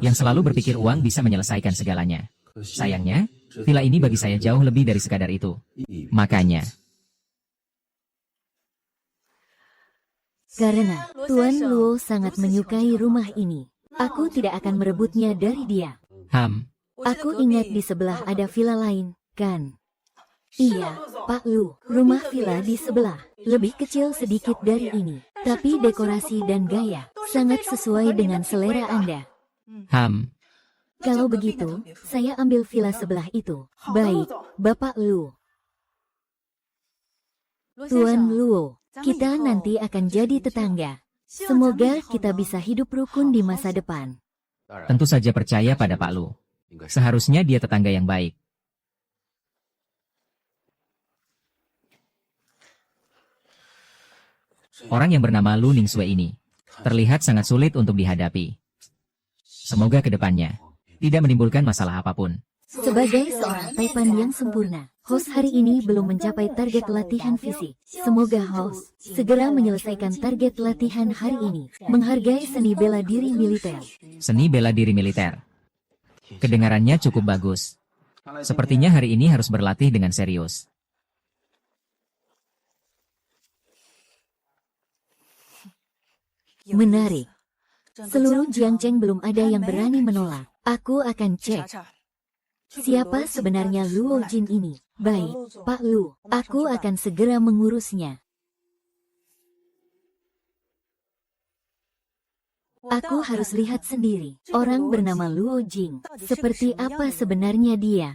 yang selalu berpikir uang bisa menyelesaikan segalanya. Sayangnya, villa ini bagi saya jauh lebih dari sekadar itu. Makanya, karena Tuan Luo sangat menyukai rumah ini, aku tidak akan merebutnya dari dia. Aku ingat di sebelah ada villa lain, kan? Iya, Pak Lu, rumah villa di sebelah, lebih kecil sedikit dari ini. Tapi dekorasi dan gaya, sangat sesuai dengan selera Anda. Kalau begitu, saya ambil villa sebelah itu. Baik, Bapak Lu. Tuan Luo, kita nanti akan jadi tetangga. Semoga kita bisa hidup rukun di masa depan. tentu saja percaya pada Pak Lu. Seharusnya dia tetangga yang baik. Orang yang bernama Lu Ningsue ini terlihat sangat sulit untuk dihadapi. Semoga ke depannya tidak menimbulkan masalah apapun. Sebagai seorang Taipan yang sempurna, host hari ini belum mencapai target latihan fisik. Semoga host segera menyelesaikan target latihan hari ini. Menghargai seni bela diri militer. Seni bela diri militer. Kedengarannya cukup bagus. Sepertinya hari ini harus berlatih dengan serius. Menarik. Seluruh Jiangcheng belum ada yang berani menolak. Aku akan cek. Siapa sebenarnya Luo Jin ini? Baik, Pak Lu, aku akan segera mengurusnya. Aku harus lihat sendiri, orang bernama Luo Jing. Seperti apa sebenarnya dia?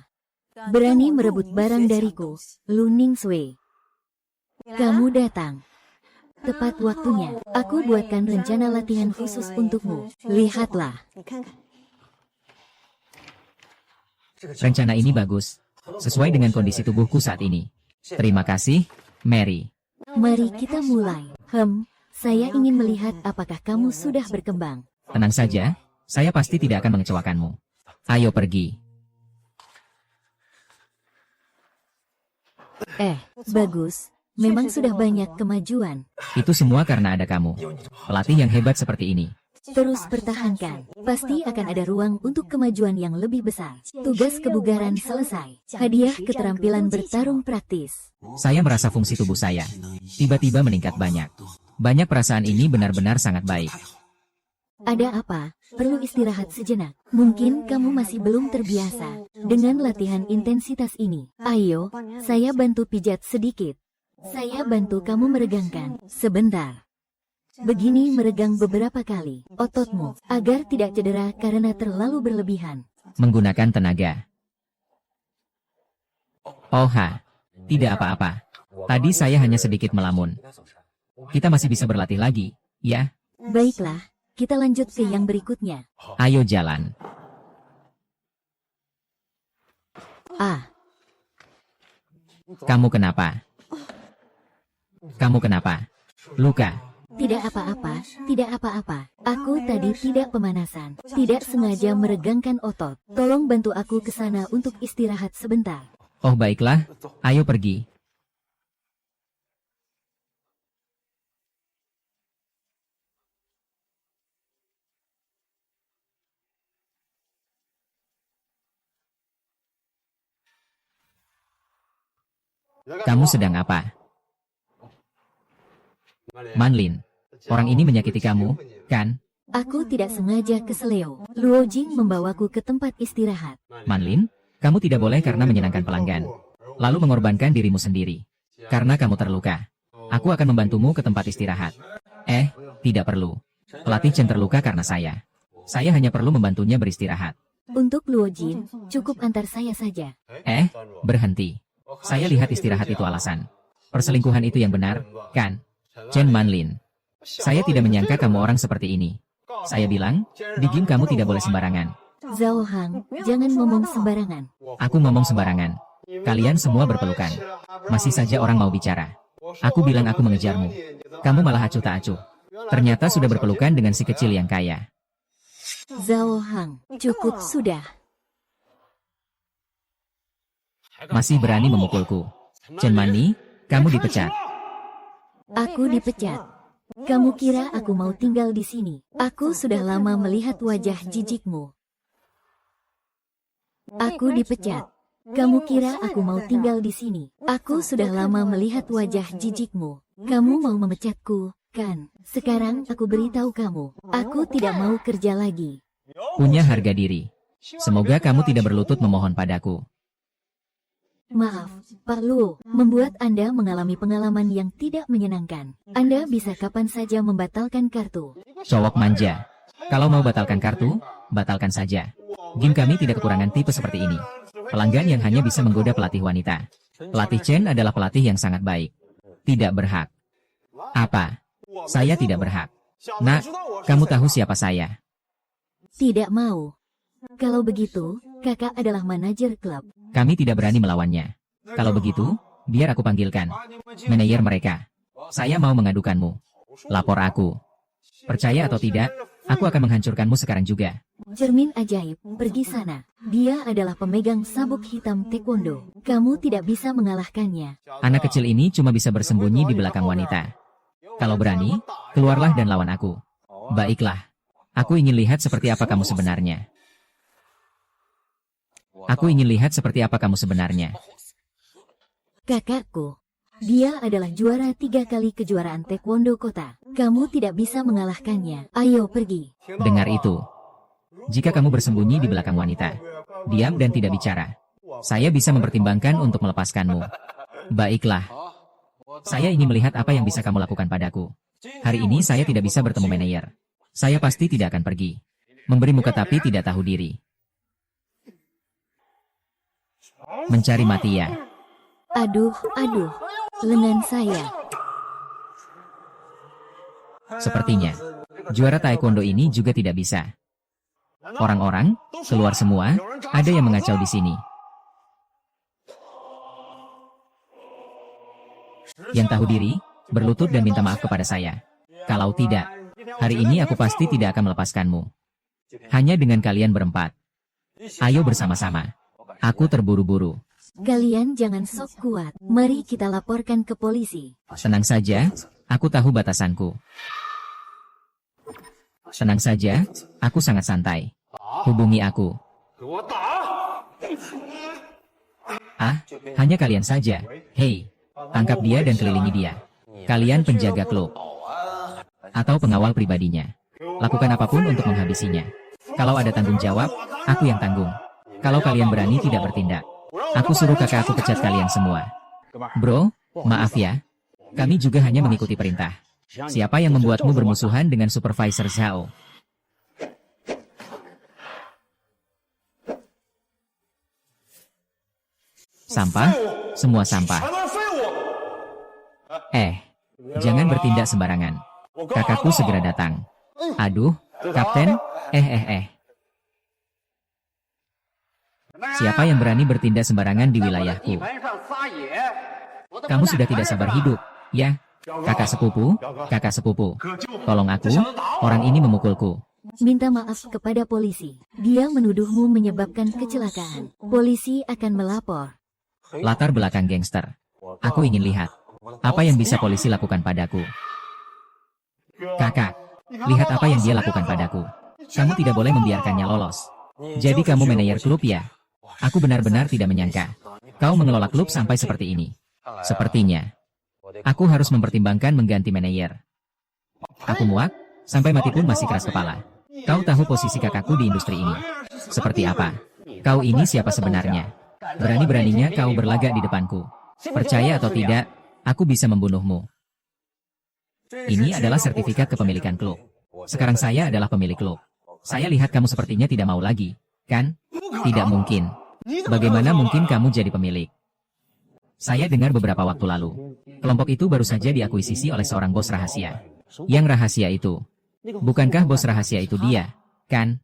Berani merebut barang dariku, Lu Ningsue. Kamu datang. Tepat waktunya, aku buatkan rencana latihan khusus untukmu. Lihatlah. Rencana ini bagus, sesuai dengan kondisi tubuhku saat ini. Terima kasih, Mary. Mari kita mulai. Saya ingin melihat apakah kamu sudah berkembang. Tenang saja, saya pasti tidak akan mengecewakanmu. Ayo pergi. Bagus. Memang sudah banyak kemajuan. Itu semua karena ada kamu. Pelatih yang hebat seperti ini. Terus pertahankan. Pasti akan ada ruang untuk kemajuan yang lebih besar. Tugas kebugaran selesai. Hadiah keterampilan bertarung praktis. Saya merasa fungsi tubuh saya tiba-tiba meningkat banyak. Banyak perasaan ini benar-benar sangat baik. Ada apa? Perlu istirahat sejenak. Mungkin kamu masih belum terbiasa dengan latihan intensitas ini. Ayo, saya bantu pijat sedikit. Saya bantu kamu meregangkan. Sebentar. Begini meregang beberapa kali ototmu agar tidak cedera karena terlalu berlebihan. Menggunakan tenaga. Tidak apa-apa. Tadi saya hanya sedikit melamun. Kita masih bisa berlatih lagi, ya? Baiklah, kita lanjut ke yang berikutnya. Ayo jalan. Kamu kenapa? Luka? Tidak apa-apa, tidak apa-apa. Aku tadi tidak pemanasan, tidak sengaja meregangkan otot. Tolong bantu aku ke sana untuk istirahat sebentar. Oh baiklah, ayo pergi. Kamu sedang apa? Manlin, orang ini menyakiti kamu, kan? Aku tidak sengaja keseleo. Luo Jing membawaku ke tempat istirahat. Manlin, kamu tidak boleh karena menyenangkan pelanggan, lalu mengorbankan dirimu sendiri. Karena kamu terluka, aku akan membantumu ke tempat istirahat. Tidak perlu. Pelatih Chen terluka karena saya. Saya hanya perlu membantunya beristirahat. Untuk Luo Jing, cukup antar saya saja. Berhenti. Saya lihat istirahat itu alasan. Perselingkuhan itu yang benar, kan? Chen Manlin. Saya tidak menyangka kamu orang seperti ini. Saya bilang, di game kamu tidak boleh sembarangan. Zhao Hang, jangan ngomong sembarangan. Aku ngomong sembarangan. Kalian semua berpelukan. Masih saja orang mau bicara. Aku bilang aku mengejarmu. Kamu malah acuh tak acuh. Ternyata sudah berpelukan dengan si kecil yang kaya. Zhao Hang, cukup sudah. Masih berani memukulku. Chen Mani, kamu dipecat. Aku dipecat. Kamu kira aku mau tinggal di sini? Aku sudah lama melihat wajah jijikmu. Aku dipecat. Kamu kira aku mau tinggal di sini? Aku sudah lama melihat wajah jijikmu. Kamu mau memecatku, kan? Sekarang aku beritahu kamu, aku tidak mau kerja lagi. Punya harga diri. Semoga kamu tidak berlutut memohon padaku. Maaf, Pak Luo, membuat Anda mengalami pengalaman yang tidak menyenangkan. Anda bisa kapan saja membatalkan kartu. Cowok manja. Kalau mau batalkan kartu, batalkan saja. Game kami tidak kekurangan tipe seperti ini. Pelanggan yang hanya bisa menggoda pelatih wanita. Pelatih Chen adalah pelatih yang sangat baik. Tidak berhak. Apa? Saya tidak berhak. Nak, kamu tahu siapa saya? Tidak mau. Kalau begitu, kakak adalah manajer klub. Kami tidak berani melawannya. Kalau begitu, biar aku panggilkan manajer mereka. Saya mau mengadukanmu. Lapor aku. Percaya atau tidak, aku akan menghancurkanmu sekarang juga. Cermin ajaib, pergi sana. Dia adalah pemegang sabuk hitam taekwondo. Kamu tidak bisa mengalahkannya. Anak kecil ini cuma bisa bersembunyi di belakang wanita. Kalau berani, keluarlah dan lawan aku. Baiklah. Aku ingin lihat seperti apa kamu sebenarnya. Aku ingin lihat seperti apa kamu sebenarnya. Kakakku. Dia adalah juara 3 kali kejuaraan taekwondo kota. Kamu tidak bisa mengalahkannya. Ayo pergi. Dengar itu. Jika kamu bersembunyi di belakang wanita, diam dan tidak bicara, saya bisa mempertimbangkan untuk melepaskanmu. Baiklah. Saya ingin melihat apa yang bisa kamu lakukan padaku. Hari ini saya tidak bisa bertemu manajer. Saya pasti tidak akan pergi. Memberi muka tapi tidak tahu diri. Mencari mati ya. Aduh, lengan saya. Sepertinya, juara taekwondo ini juga tidak bisa. Orang-orang, keluar semua, ada yang mengacau di sini. Yang tahu diri, berlutut dan minta maaf kepada saya. Kalau tidak, hari ini aku pasti tidak akan melepaskanmu. Hanya dengan kalian berempat. Ayo bersama-sama. Aku terburu-buru. Kalian jangan sok kuat. Mari kita laporkan ke polisi. Tenang saja, aku tahu batasanku. Tenang saja, aku sangat santai. Hubungi aku. Hanya kalian saja. Hei, tangkap dia dan kelilingi dia. Kalian penjaga klub. Atau pengawal pribadinya. Lakukan apapun untuk menghabisinya. Kalau ada tanggung jawab, aku yang tanggung. Kalau kalian berani tidak bertindak, aku suruh kakak aku pecat kalian semua. Bro, maaf ya. Kami juga hanya mengikuti perintah. Siapa yang membuatmu bermusuhan dengan Supervisor Zhao? Sampah? Semua sampah. Jangan bertindak sembarangan. Kakakku segera datang. Aduh, Kapten, Siapa yang berani bertindak sembarangan di wilayahku? Kamu sudah tidak sabar hidup, ya? Kakak sepupu, tolong aku, orang ini memukulku. Minta maaf kepada polisi. Dia menuduhmu menyebabkan kecelakaan. Polisi akan melapor. Latar belakang gangster. Aku ingin lihat, apa yang bisa polisi lakukan padaku. Kakak, lihat apa yang dia lakukan padaku. Kamu tidak boleh membiarkannya lolos. Jadi kamu manajer klub ya? Aku benar-benar tidak menyangka. Kau mengelola klub sampai seperti ini. Sepertinya, aku harus mempertimbangkan mengganti manajer. Aku muak, sampai mati pun masih keras kepala. Kau tahu posisi kakakku di industri ini. Seperti apa? Kau ini siapa sebenarnya? Berani-beraninya kau berlagak di depanku. Percaya atau tidak, aku bisa membunuhmu. Ini adalah sertifikat kepemilikan klub. Sekarang saya adalah pemilik klub. Saya lihat kamu sepertinya tidak mau lagi, kan? Tidak mungkin. Bagaimana mungkin kamu jadi pemilik? Saya dengar beberapa waktu lalu. Kelompok itu baru saja diakuisisi oleh seorang bos rahasia. Yang rahasia itu. Bukankah bos rahasia itu dia, kan?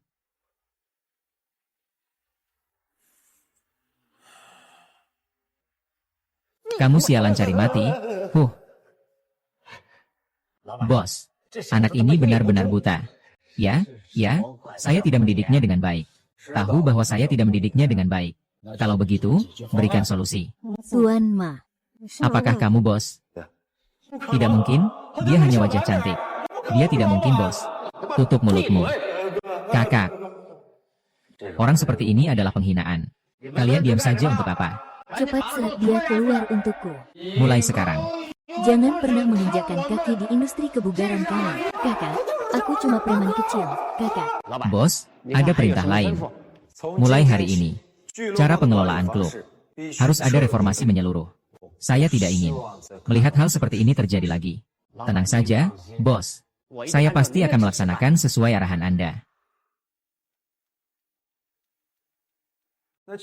Kamu sialan cari mati? Bos, anak ini benar-benar buta. Ya, saya tidak mendidiknya dengan baik. Tahu bahwa saya tidak mendidiknya dengan baik. Kalau begitu, berikan solusi. Tuan Ma. Apakah kamu bos? Tidak mungkin, dia hanya wajah cantik. Dia tidak mungkin bos. Tutup mulutmu. Kakak. Orang seperti ini adalah penghinaan. Kalian diam saja untuk apa? Cepat seret dia keluar untukku. Mulai sekarang. Jangan pernah menginjakkan kaki di industri kebugaran kami. Kakak, aku cuma preman kecil, kakak. Bos, ada perintah lain. Mulai hari ini, cara pengelolaan klub harus ada reformasi menyeluruh. Saya tidak ingin melihat hal seperti ini terjadi lagi. Tenang saja, bos. Saya pasti akan melaksanakan sesuai arahan Anda.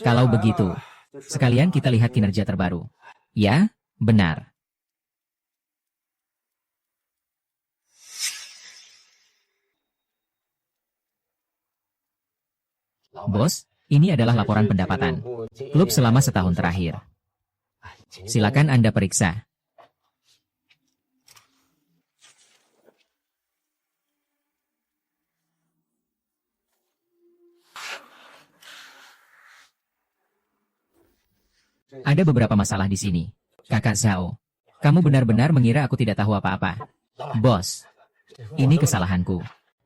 Kalau begitu, sekalian kita lihat kinerja terbaru. Ya, benar. Bos, ini adalah laporan pendapatan klub selama setahun terakhir. Silakan Anda periksa. Ada beberapa masalah di sini. Kakak Zhao, kamu benar-benar mengira aku tidak tahu apa-apa. Bos, ini kesalahanku.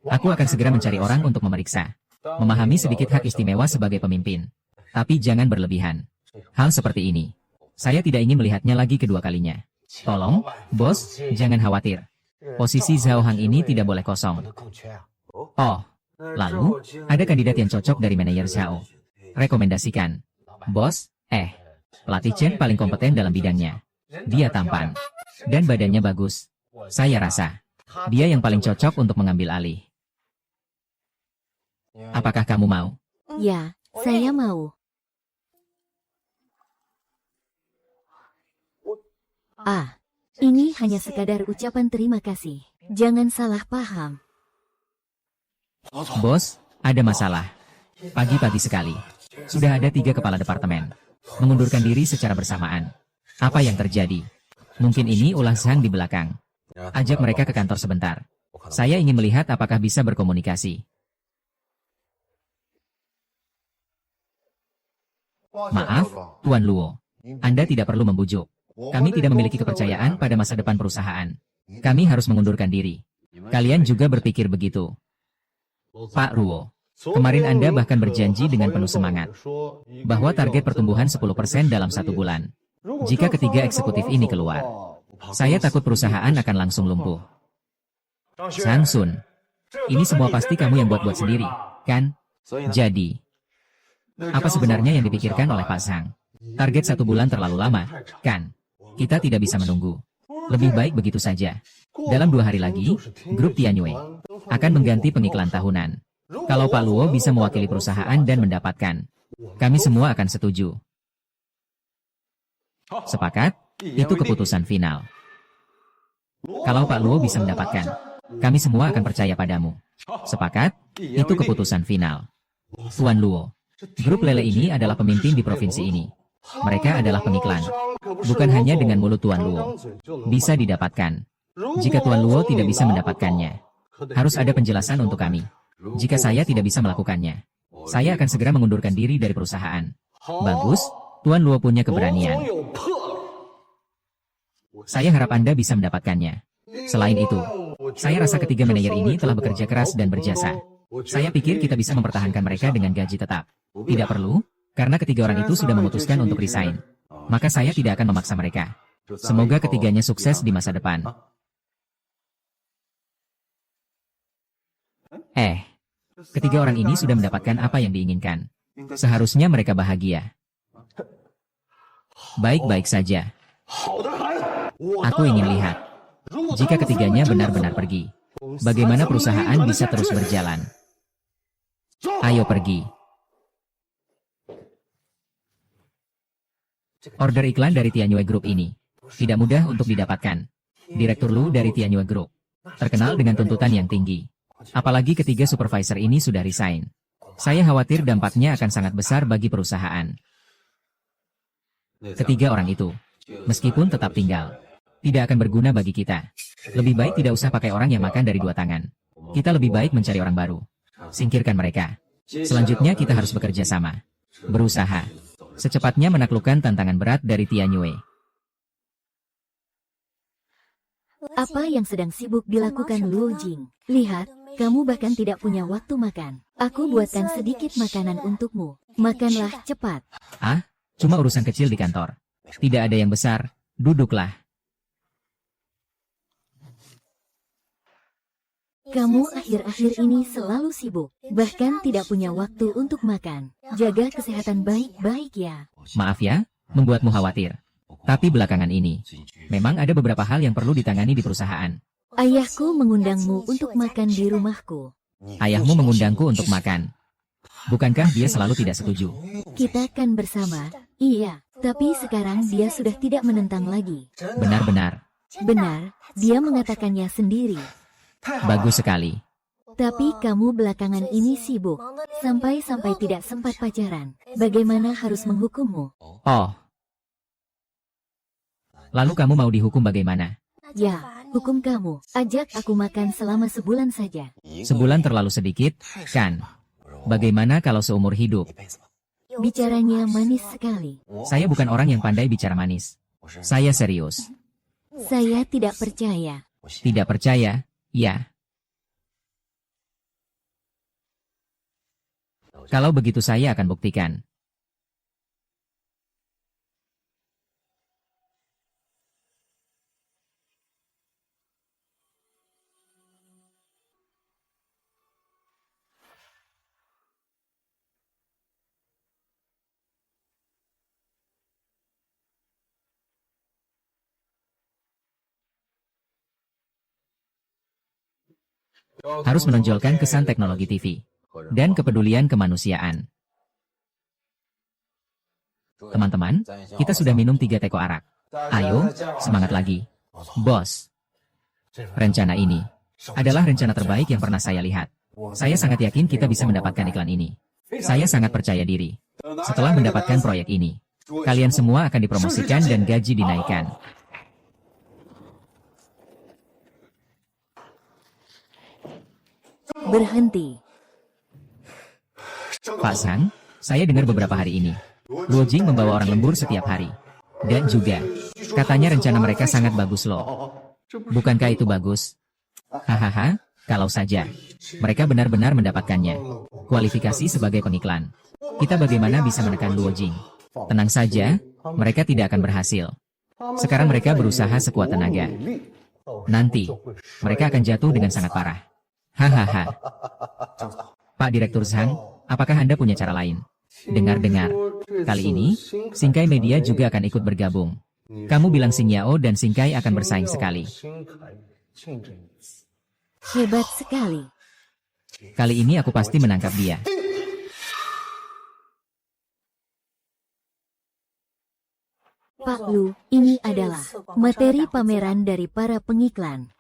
Aku akan segera mencari orang untuk memeriksa. Memahami sedikit hak istimewa sebagai pemimpin. Tapi jangan berlebihan. Hal seperti ini. Saya tidak ingin melihatnya lagi kedua kalinya. Tolong, bos, jangan khawatir. Posisi Zhao Hang ini tidak boleh kosong. Oh, lalu, ada kandidat yang cocok dari manajer Zhao. Rekomendasikan. Bos, pelatih Chen paling kompeten dalam bidangnya. Dia tampan. Dan badannya bagus. Saya rasa, dia yang paling cocok untuk mengambil alih. Apakah kamu mau? Ya, saya mau. Ini hanya sekadar ucapan terima kasih. Jangan salah paham. Bos, ada masalah. Pagi-pagi sekali. Sudah ada 3 kepala departemen mengundurkan diri secara bersamaan. Apa yang terjadi? Mungkin ini ulah Zhang di belakang. Ajak mereka ke kantor sebentar. Saya ingin melihat apakah bisa berkomunikasi. Maaf, Tuan Luo. Anda tidak perlu membujuk. Kami tidak memiliki kepercayaan pada masa depan perusahaan. Kami harus mengundurkan diri. Kalian juga berpikir begitu. Pak Luo, kemarin Anda bahkan berjanji dengan penuh semangat bahwa target pertumbuhan 10% dalam 1 bulan. Jika ketiga eksekutif ini keluar, saya takut perusahaan akan langsung lumpuh. Sang Sun, ini semua pasti kamu yang buat-buat sendiri, kan? Jadi, apa sebenarnya yang dipikirkan oleh Pak Zhang? Target 1 bulan terlalu lama, kan? Kita tidak bisa menunggu. Lebih baik begitu saja. Dalam 2 hari lagi, grup Tianyue akan mengganti pengiklan tahunan. Kalau Pak Luo bisa mewakili perusahaan dan mendapatkan, kami semua akan setuju. Sepakat? Itu keputusan final. Kalau Pak Luo bisa mendapatkan, kami semua akan percaya padamu. Sepakat? Itu keputusan final. Tuan Luo, grup lele ini adalah pemimpin di provinsi ini. Mereka adalah pengiklan. Bukan hanya dengan mulut Tuan Luo. Bisa didapatkan. Jika Tuan Luo tidak bisa mendapatkannya, harus ada penjelasan untuk kami. Jika saya tidak bisa melakukannya, saya akan segera mengundurkan diri dari perusahaan. Bagus, Tuan Luo punya keberanian. Saya harap Anda bisa mendapatkannya. Selain itu, saya rasa ketiga manajer ini telah bekerja keras dan berjasa. Saya pikir kita bisa mempertahankan mereka dengan gaji tetap. Tidak perlu, karena ketiga orang itu sudah memutuskan untuk resign. Maka saya tidak akan memaksa mereka. Semoga ketiganya sukses di masa depan. Ketiga orang ini sudah mendapatkan apa yang diinginkan. Seharusnya mereka bahagia. Baik-baik saja. Aku ingin lihat. Jika ketiganya benar-benar pergi, bagaimana perusahaan bisa terus berjalan? Ayo pergi. Order iklan dari Tianyue Group ini tidak mudah untuk didapatkan. Direktur Lu dari Tianyue Group terkenal dengan tuntutan yang tinggi. Apalagi ketiga supervisor ini sudah resign. Saya khawatir dampaknya akan sangat besar bagi perusahaan. Ketiga orang itu, meskipun tetap tinggal, tidak akan berguna bagi kita. Lebih baik tidak usah pakai orang yang makan dari dua tangan. Kita lebih baik mencari orang baru. Singkirkan mereka. Selanjutnya kita harus bekerja sama. Berusaha. Secepatnya menaklukkan tantangan berat dari Tianyue. Apa yang sedang sibuk dilakukan Luo Jing? Lihat, kamu bahkan tidak punya waktu makan. Aku buatkan sedikit makanan untukmu. Makanlah cepat. Cuma urusan kecil di kantor. Tidak ada yang besar. Duduklah. Kamu akhir-akhir ini selalu sibuk, bahkan tidak punya waktu untuk makan. Jaga kesehatan baik-baik ya. Maaf ya, membuatmu khawatir. Tapi belakangan ini, memang ada beberapa hal yang perlu ditangani di perusahaan. Ayahku mengundangmu untuk makan di rumahku. Ayahmu mengundangku untuk makan. Bukankah dia selalu tidak setuju? Kita kan bersama. Iya, tapi sekarang dia sudah tidak menentang lagi. Benar-benar. Benar, dia mengatakannya sendiri. Bagus sekali. Tapi kamu belakangan ini sibuk, sampai-sampai tidak sempat pacaran. Bagaimana harus menghukummu? Oh. Lalu kamu mau dihukum bagaimana? Ya, hukum kamu. Ajak aku makan selama sebulan saja. Sebulan terlalu sedikit, kan? Bagaimana kalau seumur hidup? Bicaranya manis sekali. Saya bukan orang yang pandai bicara manis. Saya serius. Saya tidak percaya. Tidak percaya? Ya. Kalau begitu saya akan buktikan. Harus menonjolkan kesan teknologi TV dan kepedulian kemanusiaan. Teman-teman, kita sudah minum 3 teko arak. Ayo, semangat lagi. Bos. Rencana ini adalah rencana terbaik yang pernah saya lihat. Saya sangat yakin kita bisa mendapatkan iklan ini. Saya sangat percaya diri. Setelah mendapatkan proyek ini, kalian semua akan dipromosikan dan gaji dinaikkan. Berhenti. Pak Sang, saya dengar beberapa hari ini, Luo Jing membawa orang lembur setiap hari. Dan juga, katanya rencana mereka sangat bagus loh. Bukankah itu bagus? Hahaha, kalau saja mereka benar-benar mendapatkannya. Kualifikasi sebagai pengiklan. Kita bagaimana bisa menekan Luo Jing? Tenang saja, mereka tidak akan berhasil. Sekarang mereka berusaha sekuat tenaga. Nanti, mereka akan jatuh dengan sangat parah. Hahaha. Pak Direktur Zhang, apakah Anda punya cara lain? Dengar-dengar, kali ini, Singkai Media juga akan ikut bergabung. Kamu bilang Xing Yao dan Singkai akan bersaing sekali. Hebat sekali. Kali ini aku pasti menangkap dia. Pak Lu, ini adalah materi pameran dari para pengiklan.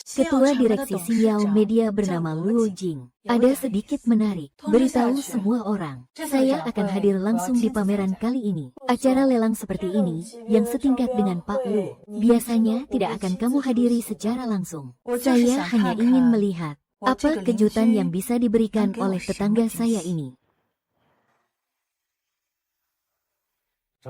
Ketua Direksi Xiao Media bernama Luo Jing. Ada sedikit menarik. Beritahu semua orang. Saya akan hadir langsung di pameran kali ini. Acara lelang seperti ini, yang setingkat dengan Pak Lu, biasanya tidak akan kamu hadiri secara langsung. Saya hanya ingin melihat apa kejutan yang bisa diberikan oleh tetangga saya ini.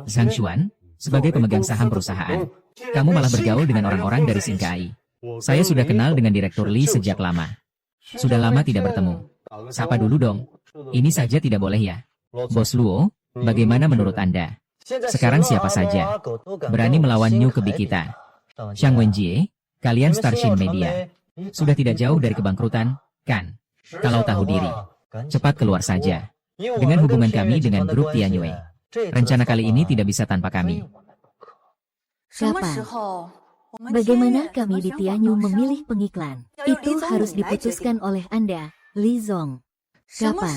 Zhang Xuan, sebagai pemegang saham perusahaan, kamu malah bergaul dengan orang-orang dari Singkai. Saya sudah kenal dengan Direktur Li sejak lama. Sudah lama tidak bertemu. Sapa dulu dong. Ini saja tidak boleh ya. Bos Luo, bagaimana menurut Anda? Sekarang siapa saja berani melawan New Kebi kita? Xiang Wenjie, Kalian Starshin Media. Sudah tidak jauh dari kebangkrutan, kan? Kalau tahu diri, cepat keluar saja. Dengan hubungan kami dengan grup Tianyue, rencana kali ini tidak bisa tanpa kami. Kapan? Bagaimana kami di Tianyu memilih pengiklan? Itu harus diputuskan oleh Anda, Li Zong. Kapan?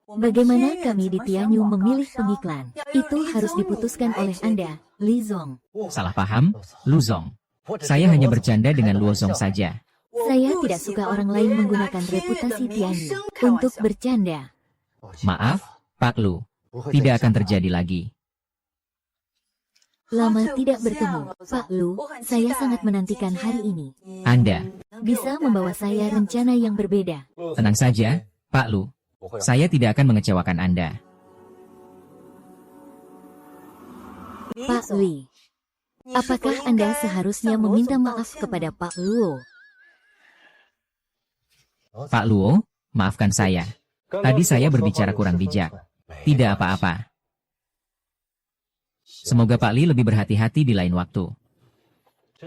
Bagaimana kami di Tianyu memilih pengiklan? Itu harus diputuskan oleh Anda, Li Zong. Salah paham, Lu Zong. Saya hanya bercanda dengan Luo Zong saja. Saya tidak suka orang lain menggunakan reputasi Tianyu untuk bercanda. Maaf, Pak Lu. Tidak akan terjadi lagi. Lama tidak bertemu, Pak Lu. Saya sangat menantikan hari ini. Anda, Bisa membawa saya rencana yang berbeda. tenang saja, Pak Lu. Saya tidak akan mengecewakan Anda. Pak Li, apakah Anda seharusnya meminta maaf kepada Pak Luo? Pak Luo, maafkan saya. Tadi saya berbicara kurang bijak. Tidak apa-apa. Semoga Pak Li lebih berhati-hati di lain waktu.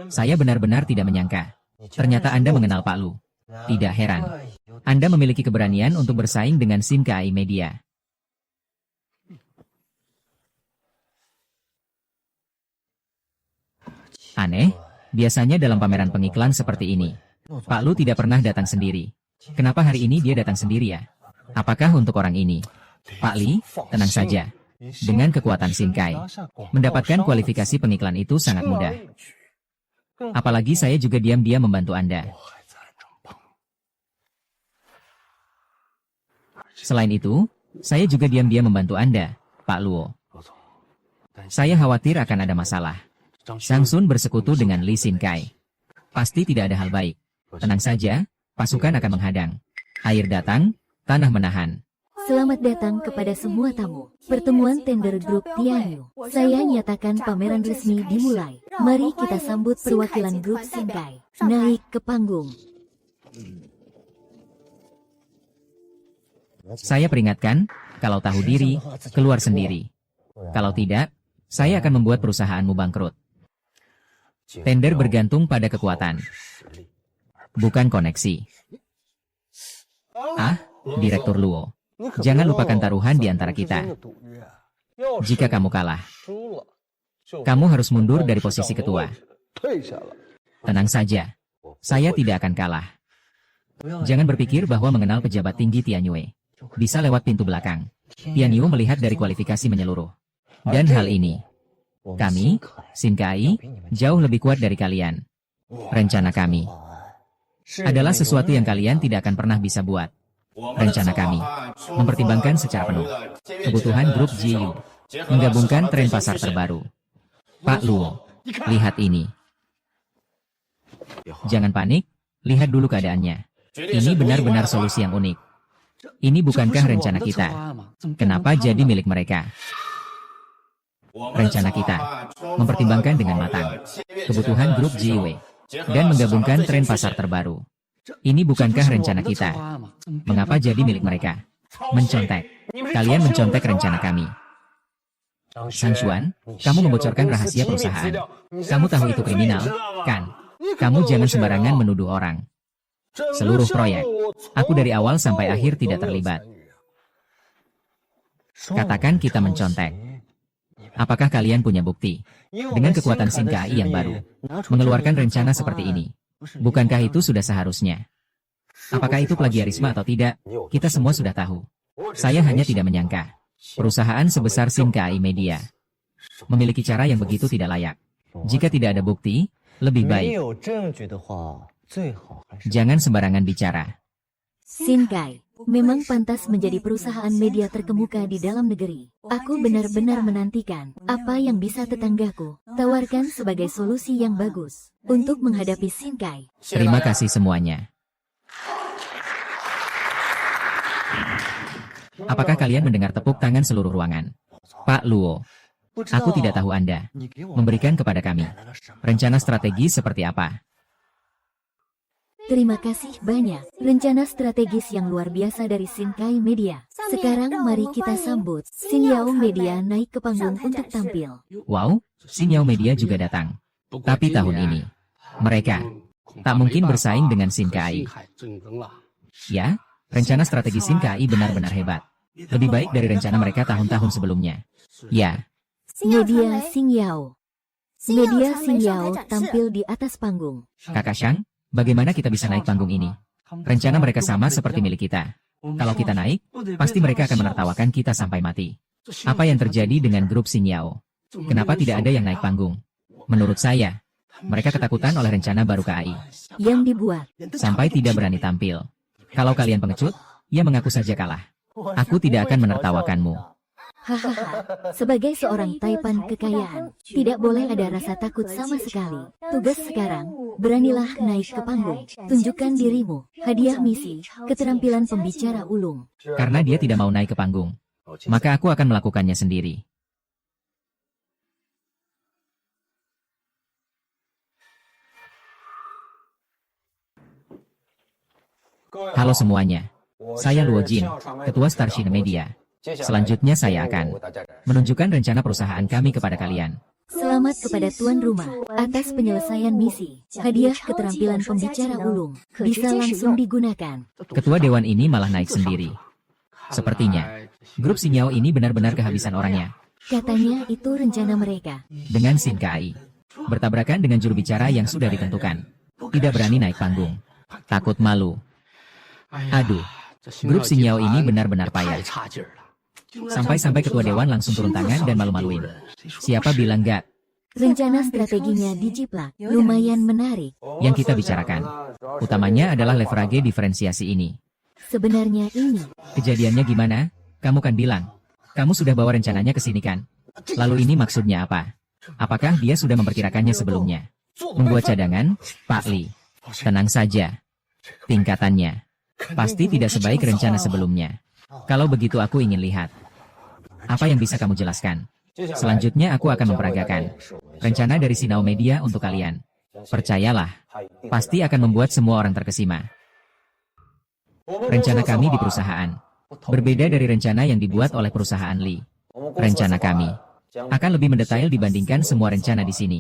Saya benar-benar tidak menyangka. Ternyata Anda mengenal Pak Lu. Tidak heran. Anda memiliki keberanian untuk bersaing dengan Shinkai Media. Aneh, biasanya dalam pameran pengiklan seperti ini, Pak Lu tidak pernah datang sendiri. Kenapa hari ini dia datang sendiri ya? Apakah untuk orang ini? Pak Li, tenang saja. Dengan kekuatan Shinkai, mendapatkan kualifikasi pengiklan itu sangat mudah. Apalagi saya juga diam-diam membantu Anda. Selain itu, saya juga diam-diam membantu Anda, Pak Luo. Saya khawatir akan ada masalah. Sang Sun bersekutu dengan Li Shinkai. Pasti tidak ada hal baik. Tenang saja, pasukan akan menghadang. Air datang, tanah menahan. Selamat datang kepada semua tamu. Pertemuan tender grup Tianyu. Saya nyatakan pameran resmi dimulai. Mari kita sambut perwakilan grup Shinkai. Naik ke panggung. Saya peringatkan, kalau tahu diri, keluar sendiri. Kalau tidak, saya akan membuat perusahaanmu bangkrut. Tender bergantung pada kekuatan, bukan koneksi. Ah, Direktur Luo. Jangan lupakan taruhan di antara kita. Jika kamu kalah, kamu harus mundur dari posisi ketua. Tenang saja, saya tidak akan kalah. Jangan berpikir bahwa mengenal pejabat tinggi Tianyue bisa lewat pintu belakang. Tianyu melihat dari kualifikasi menyeluruh. Dan hal ini, kami, Shinkai, jauh lebih kuat dari kalian. Rencana kami adalah sesuatu yang kalian tidak akan pernah bisa buat. Rencana kami mempertimbangkan secara penuh kebutuhan grup GU, menggabungkan tren pasar terbaru. Pak Luo, lihat ini. Jangan panik, lihat dulu keadaannya. Ini benar-benar solusi yang unik. Ini bukankah rencana kita? Kenapa jadi milik mereka? Rencana kita mempertimbangkan dengan matang kebutuhan grup GW dan menggabungkan tren pasar terbaru. Ini bukankah rencana kita? Mengapa jadi milik mereka? Mencontek. Kalian mencontek rencana kami. Sang Xuan, kamu membocorkan rahasia perusahaan. Kamu tahu itu kriminal, kan? Kamu jangan sembarangan menuduh orang. Seluruh proyek, aku dari awal sampai akhir tidak terlibat. Katakan kita mencontek. Apakah kalian punya bukti? Dengan kekuatan Shinkai yang baru, mengeluarkan rencana seperti ini. Bukankah itu sudah seharusnya? Apakah itu plagiarisme atau tidak? Kita semua sudah tahu. Saya hanya tidak menyangka. Perusahaan sebesar Shinkai Media memiliki cara yang begitu tidak layak. Jika tidak ada bukti, lebih baik jangan sembarangan bicara. Shinkai memang pantas menjadi perusahaan media terkemuka di dalam negeri. Aku benar-benar menantikan apa yang bisa tetanggaku tawarkan sebagai solusi yang bagus untuk menghadapi Shinkai. Terima kasih semuanya. Apakah kalian mendengar tepuk tangan seluruh ruangan? Pak Luo, aku tidak tahu Anda memberikan kepada kami rencana strategi seperti apa. Terima kasih banyak. Rencana strategis yang luar biasa dari Shinkai Media. Sekarang mari kita sambut Shin Yao Media naik ke panggung untuk tampil. Wow, Shin Yao Media juga datang. Tapi tahun ini, Mereka tak mungkin bersaing dengan Xin Kai. Ya, rencana strategi Xin Kai benar-benar hebat. Lebih baik dari rencana mereka tahun-tahun sebelumnya. Ya, Media Xing Yao. Media Xing Yao tampil di atas panggung. Kakak Shang, bagaimana kita bisa naik panggung ini? Rencana mereka sama seperti milik kita. Kalau kita naik, pasti mereka akan menertawakan kita sampai mati. Apa yang terjadi dengan grup Xing Yao? Kenapa tidak ada yang naik panggung? Menurut saya, mereka ketakutan oleh rencana baru KAI. Yang dibuat. Sampai tidak berani tampil. Kalau kalian pengecut, ya mengaku saja kalah. Aku tidak akan menertawakanmu. Hahaha, sebagai seorang taipan kekayaan, tidak boleh ada rasa takut sama sekali. Tugas sekarang, beranilah naik ke panggung. Tunjukkan dirimu, hadiah misi, keterampilan pembicara ulung. Karena dia tidak mau naik ke panggung, maka aku akan melakukannya sendiri. Halo semuanya, saya Luo Jin, Ketua Starshine Media. Selanjutnya saya akan menunjukkan rencana perusahaan kami kepada kalian. Selamat kepada tuan rumah atas penyelesaian misi. Hadiah keterampilan pembicara ulung bisa langsung digunakan. Ketua Dewan ini malah naik sendiri. Sepertinya, grup Xing Yao ini benar-benar kehabisan orangnya. Katanya itu rencana mereka. Dengan Xin Kai, bertabrakan dengan juru bicara yang sudah ditentukan. Tidak berani naik panggung. Takut malu. Aduh, grup Xing Yao ini benar-benar payah. Sampai-sampai ketua dewan langsung turun tangan dan malu-maluin. Siapa bilang enggak? Rencana strateginya dijiplak, lumayan menarik. Yang kita bicarakan, utamanya adalah leverage diferensiasi ini. Sebenarnya ini, Kejadiannya gimana? Kamu kan bilang, kamu sudah bawa rencananya ke sini kan? Lalu ini maksudnya apa? Apakah dia sudah memperkirakannya sebelumnya? Membuat cadangan, Pak Li. Tenang saja. Tingkatannya pasti tidak sebaik rencana sebelumnya. Kalau begitu aku ingin lihat. Apa yang bisa kamu jelaskan? Selanjutnya aku akan memperagakan rencana dari Sinao Media untuk kalian. Percayalah, pasti akan membuat semua orang terkesima. Rencana kami di perusahaan berbeda dari rencana yang dibuat oleh perusahaan Li. Rencana kami akan lebih mendetail dibandingkan semua rencana di sini.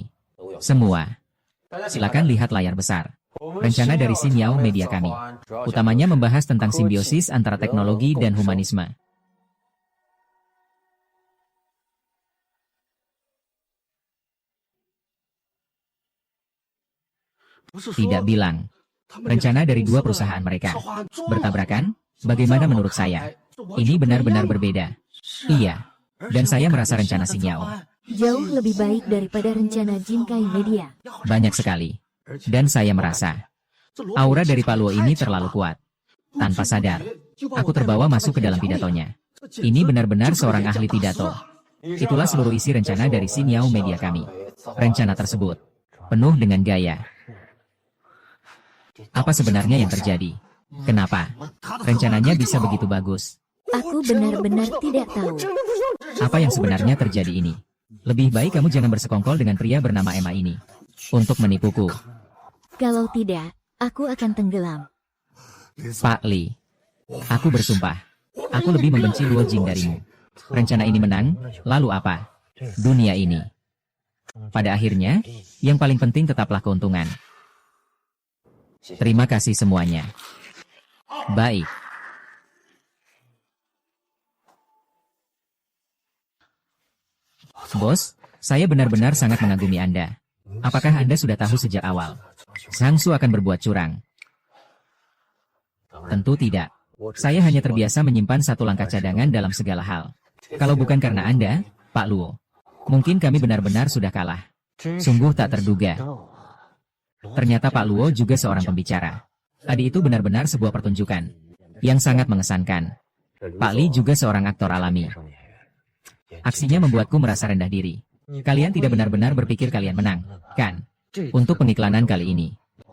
Semua. Silakan lihat layar besar. Rencana dari Xing Yao Media kami, utamanya membahas tentang simbiosis antara teknologi dan humanisme. Tidak bilang. Rencana dari dua perusahaan mereka bertabrakan. Bagaimana menurut saya? Ini benar-benar berbeda. Iya. Dan saya merasa rencana Xing Yao jauh lebih baik daripada rencana Jin Kai Media. banyak sekali. Dan saya merasa aura dari Pak Luo ini terlalu kuat. Tanpa sadar, aku terbawa masuk ke dalam pidatonya. Ini benar-benar seorang ahli pidato. Itulah seluruh isi rencana dari Xing Yao Media kami. Rencana tersebut penuh dengan gaya. Apa sebenarnya yang terjadi? Kenapa rencananya bisa begitu bagus? Aku benar-benar tidak tahu. Apa yang sebenarnya terjadi ini? Lebih baik kamu jangan bersekongkol dengan pria bernama Emma ini untuk menipuku. Kalau tidak, aku akan tenggelam. Pak Li, aku bersumpah, aku lebih membenci Luo Jing darimu. Rencana ini menang, lalu apa? Dunia ini. Pada akhirnya, yang paling penting tetaplah keuntungan. Terima kasih semuanya. Baik. Bos, saya benar-benar sangat mengagumi Anda. Apakah Anda sudah tahu sejak awal Shangsu akan berbuat curang? Tentu tidak. Saya hanya terbiasa menyimpan satu langkah cadangan dalam segala hal. Kalau bukan karena Anda, Pak Luo, mungkin kami benar-benar sudah kalah. Sungguh tak terduga. Ternyata Pak Luo juga seorang pembicara. Tadi itu benar-benar sebuah pertunjukan yang sangat mengesankan. Pak Li juga seorang aktor alami. Aksinya membuatku merasa rendah diri. Kalian tidak benar-benar berpikir kalian menang, kan? Untuk pengiklanan kali ini,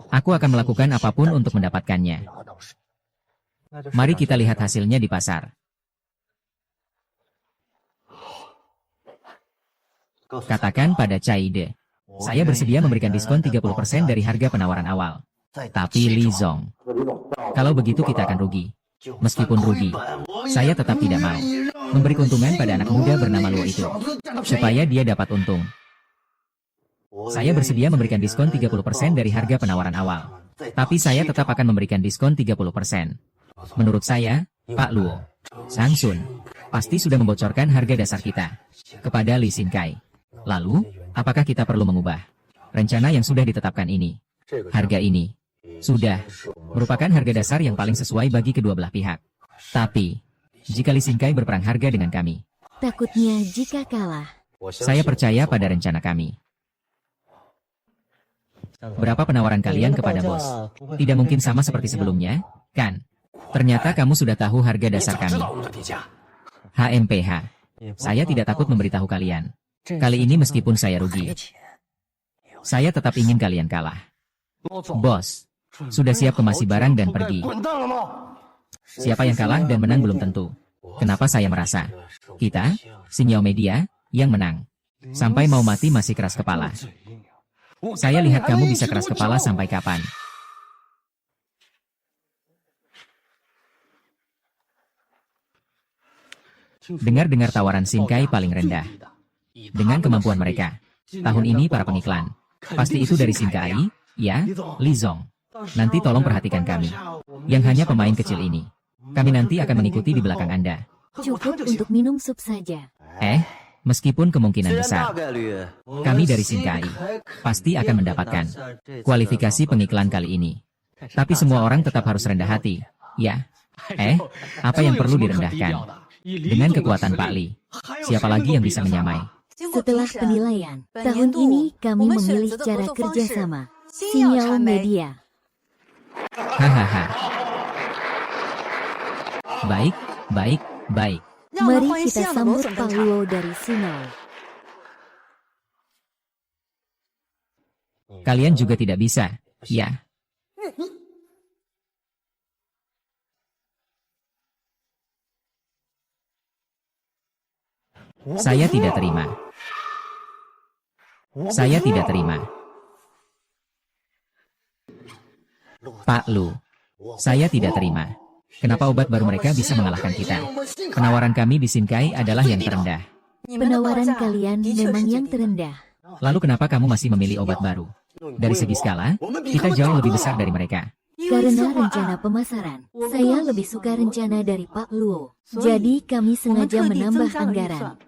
aku akan melakukan apapun untuk mendapatkannya. Mari kita lihat hasilnya di pasar. Katakan pada Caide, saya bersedia memberikan diskon 30% dari harga penawaran awal. Tapi Li Zong, kalau begitu kita akan rugi. Meskipun rugi, saya tetap tidak mau memberi keuntungan pada anak muda bernama Luo itu, supaya dia dapat untung. Saya bersedia memberikan diskon 30% dari harga penawaran awal. Tapi saya tetap akan memberikan diskon 30%. Menurut saya, Pak Luo, Sang Sun, pasti sudah membocorkan harga dasar kita kepada Li Xinkai. Lalu, apakah kita perlu mengubah rencana yang sudah ditetapkan ini? Harga ini sudah merupakan harga dasar yang paling sesuai bagi kedua belah pihak. Tapi, jika Li Xinkai berperang harga dengan kami, Takutnya jika kalah. saya percaya pada rencana kami. Berapa penawaran kalian kepada bos? Tidak mungkin sama seperti sebelumnya, kan? Ternyata kamu sudah tahu harga dasar kami. HMPH. Saya tidak takut memberitahu kalian. Kali ini meskipun saya rugi, saya tetap ingin kalian kalah. Bos, sudah siap kemasi barang dan pergi. Siapa yang kalah dan menang belum tentu. Kenapa saya merasa kita, Sinyal Media, yang menang. Sampai mau mati masih keras kepala. Saya lihat kamu bisa keras kepala sampai kapan. Dengar-dengar tawaran Xinkai paling rendah. Dengan kemampuan mereka, tahun ini para pengiklan, pasti itu dari Xinkai, ya, Li Zong. Nanti tolong perhatikan kami, yang hanya pemain kecil ini. Kami nanti akan mengikuti di belakang Anda. Cukup untuk minum sup saja. Meskipun kemungkinan besar, kami dari Xinkai pasti akan mendapatkan kualifikasi pengiklan kali ini. Tapi semua orang tetap harus rendah hati, ya. Apa yang perlu direndahkan? Dengan kekuatan Pak Li, siapa lagi yang bisa menyamai? Setelah penilaian, tahun ini kami memilih cara kerjasama. Sinyal Media. Hahaha. Baik, baik, baik. Mari kita sambut Pak Luo dari Sinol. Kalian juga tidak bisa, ya. Saya tidak terima. Saya tidak terima. Pak Lu, saya tidak terima. Kenapa obat baru mereka bisa mengalahkan kita? Penawaran kami di Xinkai adalah yang terendah. Penawaran kalian memang yang terendah. Lalu kenapa kamu masih memilih obat baru? Dari segi skala, kita jauh lebih besar dari mereka. Karena rencana pemasaran, saya lebih suka rencana dari Pak Luo. Jadi kami sengaja menambah anggaran.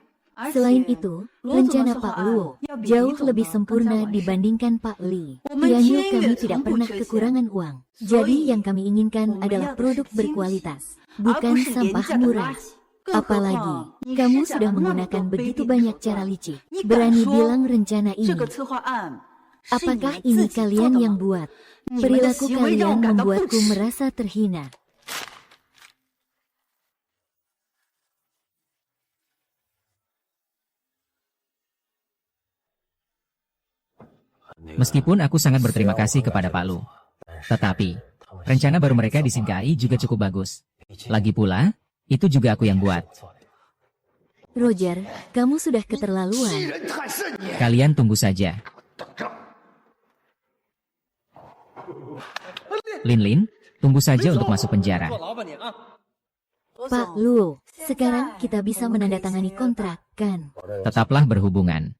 Selain itu, rencana Pak Luo jauh lebih sempurna dibandingkan Pak Li. Yanyu kami tidak pernah kekurangan uang. Jadi yang kami inginkan adalah produk berkualitas, bukan sampah murah. Apalagi, kamu sudah menggunakan begitu banyak cara licik. Berani bilang rencana ini. Apakah ini kalian yang buat? Perilaku kalian membuatku merasa terhina. Meskipun aku sangat berterima kasih kepada Pak Lu. Tetapi, rencana baru mereka di Xinkai juga cukup bagus. Lagi pula, itu juga aku yang buat. Roger, kamu sudah keterlaluan. Kalian tunggu saja. Lin Lin, tunggu saja untuk masuk penjara. Pak Luo, sekarang kita bisa menandatangani kontrak, kan? Tetaplah berhubungan.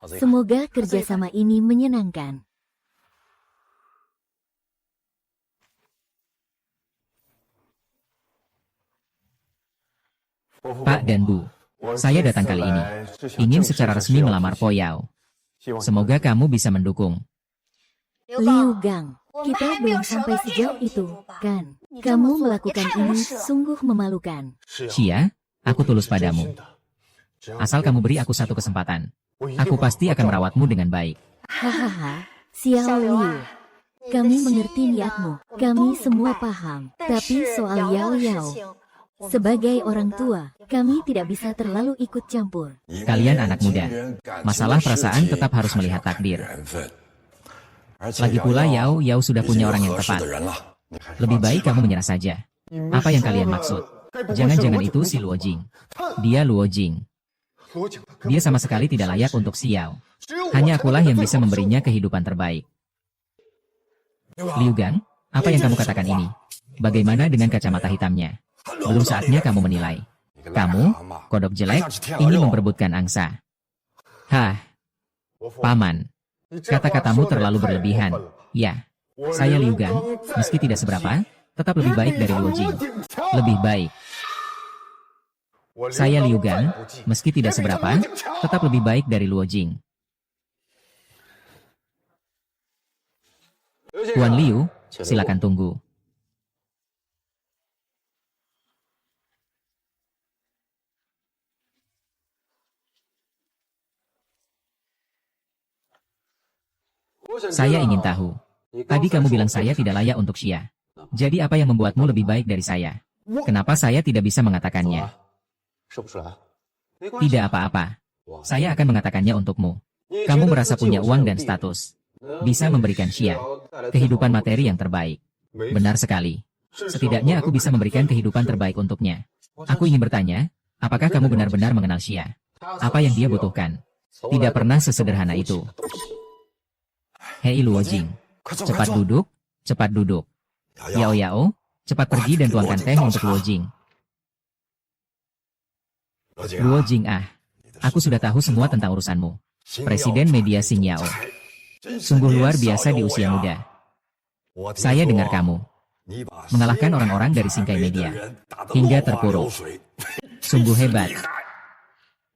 Semoga kerjasama ini menyenangkan. Pak dan Bu, saya datang kali ini ingin secara resmi melamar Po Yao. Semoga kamu bisa mendukung. Liu Gang, kita belum sampai sejauh itu, kan? Kamu melakukan ini sungguh memalukan. Xia, aku tulus padamu. Asal kamu beri aku satu kesempatan, aku pasti akan merawatmu dengan baik. Hahaha, Xiao Liu. Kami mengerti niatmu, kami semua paham. Tapi soal Yao Yao, sebagai orang tua, kami tidak bisa terlalu ikut campur. Kalian anak muda, masalah perasaan tetap harus melihat takdir. Lagi pula Yao Yao sudah punya orang yang tepat. Lebih baik kamu menyerah saja. Apa yang kalian maksud? Jangan-jangan itu si Luo Jing. Dia Luo Jing. Dia sama sekali tidak layak untuk Xiao. Hanya akulah yang bisa memberinya kehidupan terbaik. Liu Gang, apa yang kamu katakan ini? Bagaimana dengan kacamata hitamnya? Belum saatnya kamu menilai. Kamu, kodok jelek, ingin memperebutkan angsa. Hah, Paman. Kata-katamu terlalu berlebihan. Ya, saya Liu Gang, meski tidak seberapa, tetap lebih baik dari Luo Jing. Lebih baik. Saya Liu Gang, meski tidak seberapa, tetap lebih baik dari Luo Jing. Tuan Liu, silakan tunggu. Saya ingin tahu. Tadi kamu bilang saya tidak layak untuk Xia. Jadi apa yang membuatmu lebih baik dari saya? Kenapa saya tidak bisa mengatakannya? Tidak apa-apa. Saya akan mengatakannya untukmu. Kamu merasa punya uang dan status. Bisa memberikan Xia kehidupan materi yang terbaik. Benar sekali. Setidaknya aku bisa memberikan kehidupan terbaik untuknya. Aku ingin bertanya, apakah kamu benar-benar mengenal Xia? Apa yang dia butuhkan? Tidak pernah sesederhana itu. Hei Luo Jing, cepat duduk, cepat duduk. Yao Yao, cepat pergi dan tuangkan teh untuk Luo Jing. Luo Jing aku sudah tahu semua tentang urusanmu. Presiden media Xing Yao. Sungguh luar biasa di usia muda. Saya dengar kamu mengalahkan orang-orang dari Singkai Media hingga terpuruk. Sungguh hebat.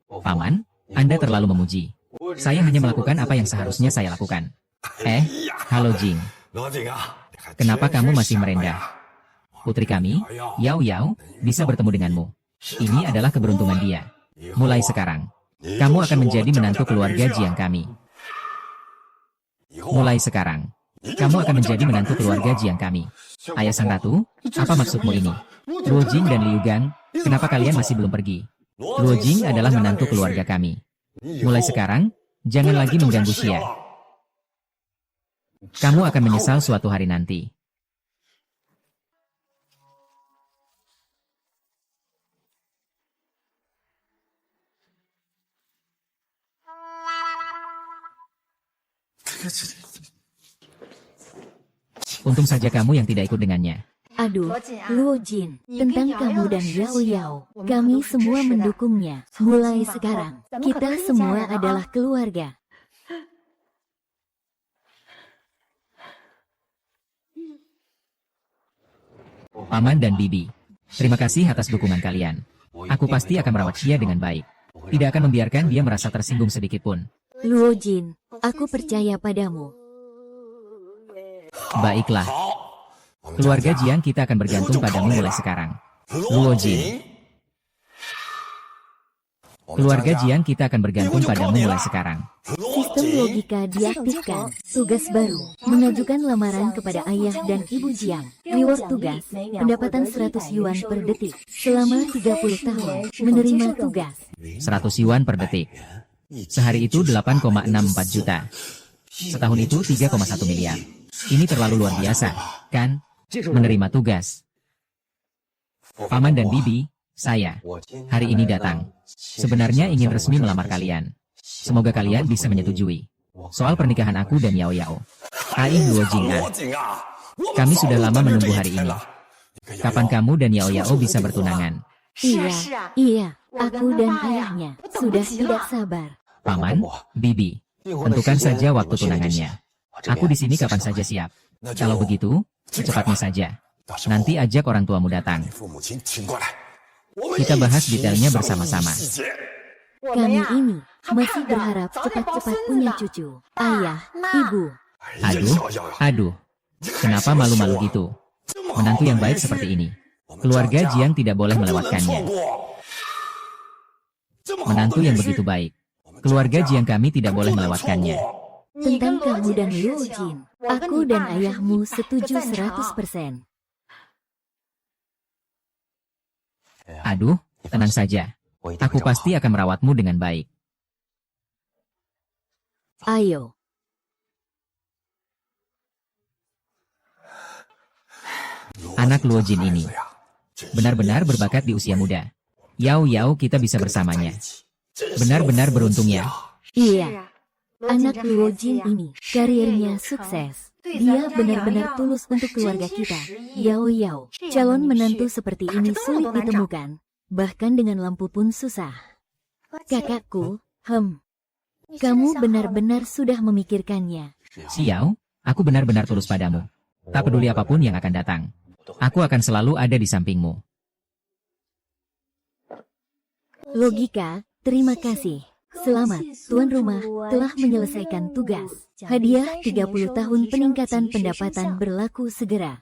Paman, Anda terlalu memuji. Saya hanya melakukan apa yang seharusnya saya lakukan. Halo Jing. Kenapa kamu masih merendah? Putri kami, Yao Yao, bisa bertemu denganmu. Ini adalah keberuntungan dia. Mulai sekarang, kamu akan menjadi menantu keluarga Jiang kami. Mulai sekarang, kamu akan menjadi menantu keluarga Jiang kami. Ayah Sang Ratu, apa maksudmu ini? Luo Jing dan Liu Gang, kenapa kalian masih belum pergi? Luo Jing adalah menantu keluarga kami. Mulai sekarang, jangan lagi mengganggu Xia. Kamu akan menyesal suatu hari nanti. Untung saja kamu yang tidak ikut dengannya. Aduh, Luo Jin, tentang kamu dan Yao Yao, kami semua mendukungnya. Mulai sekarang, kita semua adalah keluarga. Paman dan Bibi, terima kasih atas dukungan kalian. Aku pasti akan merawat Xia dengan baik. Tidak akan membiarkan dia merasa tersinggung sedikit pun. Luo Jin, aku percaya padamu. Baiklah. Keluarga Jiang kita akan bergantung padamu mulai sekarang. Luo Jin. Keluarga Jiang kita akan bergantung padamu mulai sekarang. Sistem logika diaktifkan. Tugas baru, mengajukan lamaran kepada ayah dan ibu Jiang. Reward tugas, pendapatan 100 yuan per detik. Selama 30 tahun, menerima tugas. 100 yuan per detik. Sehari itu 8,64 juta. Setahun itu 3,1 miliar. Ini terlalu luar biasa, kan? Menerima tugas. Paman dan Bibi, saya hari ini datang. Sebenarnya ingin resmi melamar kalian. Semoga kalian bisa menyetujui soal pernikahan aku dan Yao Yao. Luo Jing. Kami sudah lama menunggu hari ini. Kapan kamu dan Yao Yao bisa bertunangan? Iya, aku dan ayahnya sudah tidak sabar. Paman, Bibi, tentukan saja waktu tunangannya. Aku di sini kapan saja siap. Kalau begitu, secepatnya saja. Nanti ajak orang tuamu datang. Kita bahas detailnya bersama-sama. Kami ini masih berharap cepat-cepat punya cucu. Ayah, ibu. Aduh. Kenapa malu-malu gitu? Menantu yang baik seperti ini. Keluarga Jiang tidak boleh melewatkannya. Menantu yang begitu baik. Keluarga Jiang kami tidak boleh melewatkannya. Tentang kamu dan Luo Jin, aku dan ayahmu setuju 100%. Aduh, tenang saja. Aku pasti akan merawatmu dengan baik. Ayo. Anak Luo Jin ini benar-benar berbakat di usia muda. Yao Yao kita bisa bersamanya. Benar-benar beruntung ya. Iya. Anak Luo Jin ini karirnya sukses. Dia benar-benar tulus untuk keluarga kita. Yao Yao, calon menantu seperti ini sulit ditemukan. bahkan dengan lampu pun susah. Kakakku, kamu benar-benar sudah memikirkannya. Xiao, aku benar-benar tulus padamu. Tak peduli apapun yang akan datang. Aku akan selalu ada di sampingmu. Logika, terima kasih. Selamat, tuan rumah telah menyelesaikan tugas. Hadiah 30 tahun peningkatan pendapatan berlaku segera.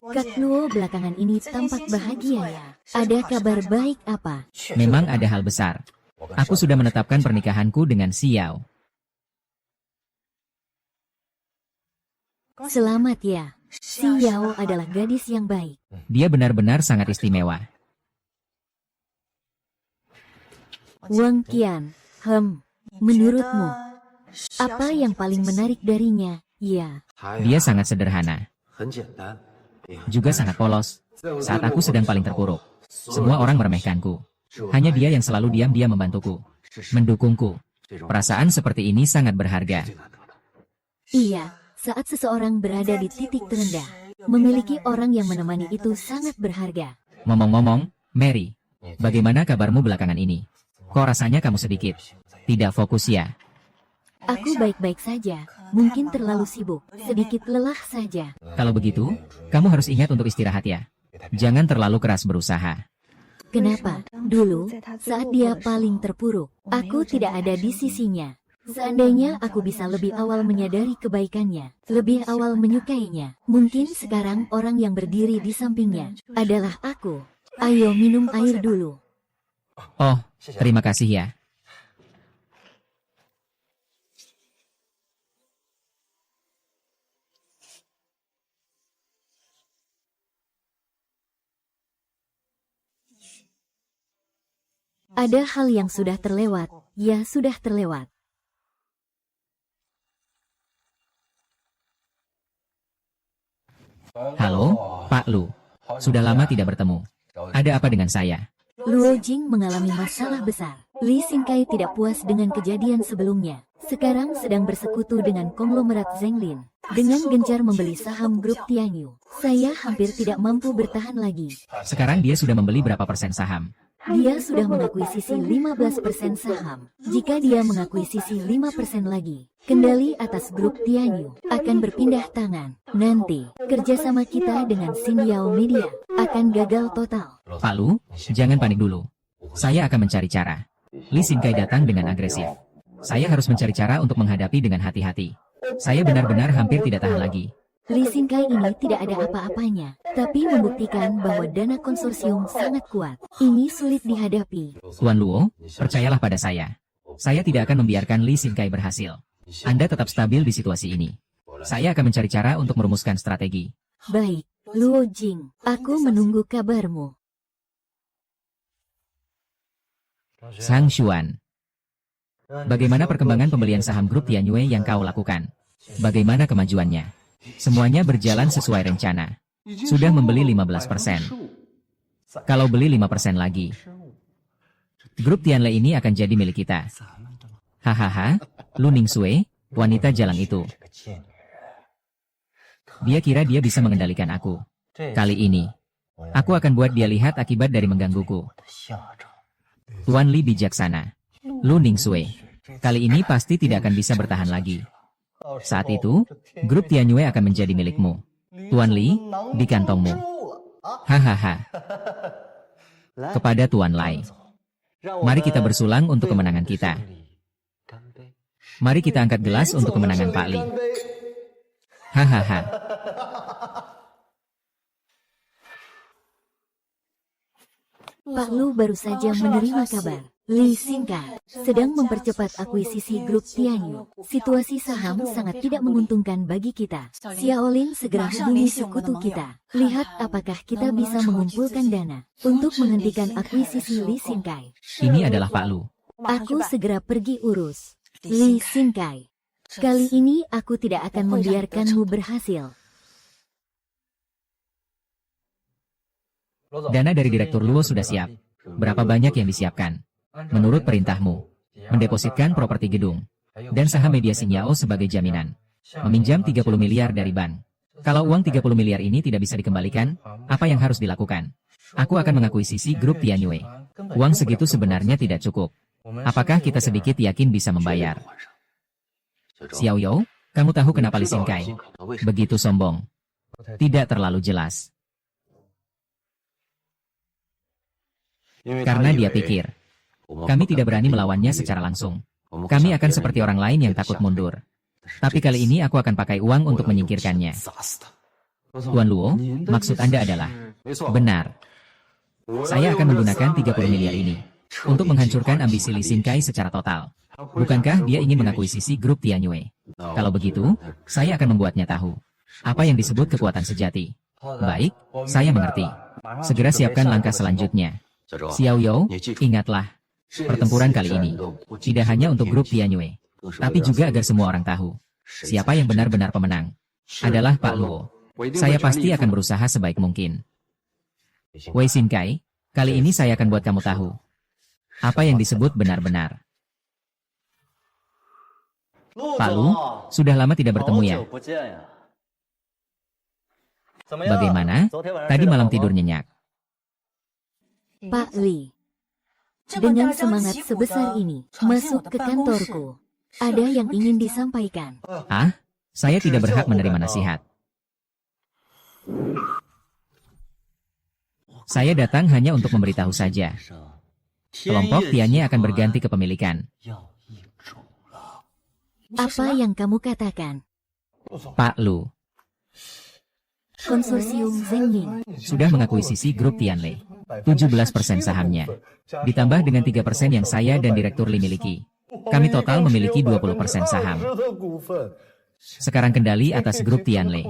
Kak Luo belakangan ini tampak bahagia ya. Ada kabar baik apa? Memang ada hal besar. Aku sudah menetapkan pernikahanku dengan Xiao. Selamat ya. Xiao adalah gadis yang baik. Dia benar-benar sangat istimewa. Wang Qian, menurutmu, apa yang paling menarik darinya? Ya, Dia sangat sederhana. Juga sangat polos. Saat aku sedang paling terpuruk, semua orang meremehkanku. Hanya dia yang selalu diam-diam membantuku, mendukungku. Perasaan seperti ini sangat berharga. iya, saat seseorang berada di titik terendah, memiliki orang yang menemani itu sangat berharga. Ngomong-ngomong, Mary, bagaimana kabarmu belakangan ini? Kok rasanya kamu sedikit tidak fokus ya? Aku baik-baik saja, mungkin terlalu sibuk, sedikit lelah saja. Kalau begitu, kamu harus ingat untuk istirahat ya. Jangan terlalu keras berusaha. Kenapa? Dulu, saat dia paling terpuruk, aku tidak ada di sisinya. Seandainya aku bisa lebih awal menyadari kebaikannya, lebih awal menyukainya, mungkin sekarang orang yang berdiri di sampingnya adalah aku. Ayo minum air dulu. Oh, terima kasih ya. Ada hal yang sudah terlewat, ya sudah terlewat. Halo, Pak Lu. Sudah lama tidak bertemu. Ada apa dengan saya? Luo Jing mengalami masalah besar. Li Xingkai tidak puas dengan kejadian sebelumnya. Sekarang sedang bersekutu dengan konglomerat Zhenglin. Dengan gencar membeli saham grup Tianyu. Saya hampir tidak mampu bertahan lagi. Sekarang dia sudah membeli berapa persen saham? Dia sudah mengakuisisi 15% saham. Jika dia mengakuisisi 5% lagi, kendali atas grup Tianyu akan berpindah tangan. Nanti, kerjasama kita dengan Xinjiao Media akan gagal total. Pak Lu, jangan panik dulu. Saya akan mencari cara. Li Xingkai datang dengan agresif. Saya harus mencari cara untuk menghadapi dengan hati-hati. Saya benar-benar hampir tidak tahan lagi. Li Xingkai ini tidak ada apa-apanya, tapi membuktikan bahwa dana konsorsium sangat kuat. Ini sulit dihadapi. Tuan Luo, percayalah pada saya. Saya tidak akan membiarkan Li Xingkai berhasil. Anda tetap stabil di situasi ini. Saya akan mencari cara untuk merumuskan strategi. Baik, Luo Jing, aku menunggu kabarmu. Sang Xuan. Bagaimana perkembangan pembelian saham grup Tianyue yang kau lakukan? Bagaimana kemajuannya? Semuanya berjalan sesuai rencana. Sudah membeli 15%. Kalau beli 5% lagi, grup Tianle ini akan jadi milik kita. Hahaha, Lu Ningsue, wanita jalan itu. Dia kira dia bisa mengendalikan aku. Kali ini, aku akan buat dia lihat akibat dari menggangguku. Tuan Li bijaksana. Lu Ningsue, kali ini pasti tidak akan bisa bertahan lagi. Saat itu, grup Tianyue akan menjadi milikmu. Tuan Li, di kantongmu. Hahaha. Kepada Tuan Lai. Mari kita bersulang untuk kemenangan kita. Mari kita angkat gelas untuk kemenangan Pak Li. Hahaha. Pak Lu baru saja menerima kabar. Li Xingkai sedang mempercepat akuisisi grup Tianyu. Situasi saham sangat tidak menguntungkan bagi kita. Xiaolin segera hubungi sekutu kita. Lihat apakah kita bisa mengumpulkan dana untuk menghentikan akuisisi Li Xingkai. Ini adalah Pak Lu. Aku segera pergi urus. Li Xingkai, kali ini aku tidak akan membiarkanmu berhasil. Dana dari Direktur Luo sudah siap. Berapa banyak yang disiapkan? Menurut perintahmu, mendepositkan properti gedung dan saham media Xinjiao sebagai jaminan. meminjam 30 miliar dari bank. Kalau uang 30 miliar ini tidak bisa dikembalikan, apa yang harus dilakukan? Aku akan mengakuisisi grup Tianyue. Uang segitu sebenarnya tidak cukup. Apakah kita sedikit yakin bisa membayar? Xiao You, kamu tahu kenapa Li Xingkai begitu sombong? Tidak terlalu jelas. Karena dia pikir, kami tidak berani melawannya secara langsung. Kami akan seperti orang lain yang takut mundur. Tapi kali ini aku akan pakai uang untuk menyingkirkannya. Tuan Luo, maksud Anda adalah? Benar. Saya akan menggunakan 30 miliar ini untuk menghancurkan ambisi Li Xingkai secara total. Bukankah dia ingin mengakuisisi grup Tianyue? Kalau begitu, saya akan membuatnya tahu apa yang disebut kekuatan sejati. Baik, saya mengerti. Segera siapkan langkah selanjutnya. Xiao You, ingatlah, pertempuran kali ini tidak hanya untuk grup Tianyue, tapi juga agar semua orang tahu siapa yang benar-benar pemenang adalah Pak Luo. Saya pasti akan berusaha sebaik mungkin. Wei Xingkai, kali ini saya akan buat kamu tahu apa yang disebut benar-benar. Pak Lu, sudah lama tidak bertemu ya? Bagaimana? Tadi malam tidur nyenyak. Pak Li, dengan semangat sebesar ini, masuk ke kantorku. Ada yang ingin disampaikan. Ah, saya tidak berhak menerima nasihat. Saya datang hanya untuk memberitahu saja. Kelompok Tianye akan berganti kepemilikan. Apa yang kamu katakan? Pak Lu Konsorsium Zhengming sudah mengakuisisi grup Tianle, 17% sahamnya. Ditambah dengan 3% yang saya dan Direktur Li miliki. Kami total memiliki 20% saham. Sekarang kendali atas grup Tianle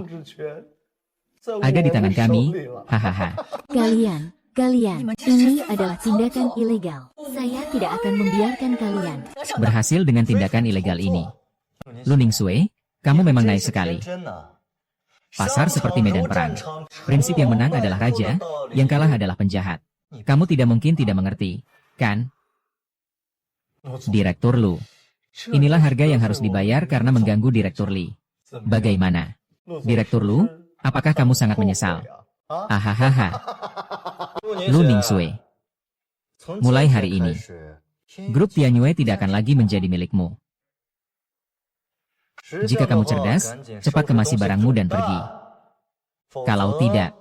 ada di tangan kami, hahaha. Kalian, ini adalah tindakan ilegal. Saya tidak akan membiarkan kalian Berhasil dengan tindakan ilegal ini. Lu Ningsue, kamu memang naik sekali. Pasar seperti medan perang. Prinsip yang menang adalah raja, yang kalah adalah penjahat. Kamu tidak mungkin tidak mengerti, kan? Direktur Lu. Inilah harga yang harus dibayar karena mengganggu Direktur Li. Bagaimana? Direktur Lu, apakah kamu sangat menyesal? Hahaha. Lu Ningsue. Mulai hari ini, grup Tianyue tidak akan lagi menjadi milikmu. Jika kamu cerdas, cepat kemasi barangmu dan pergi. Kalau tidak,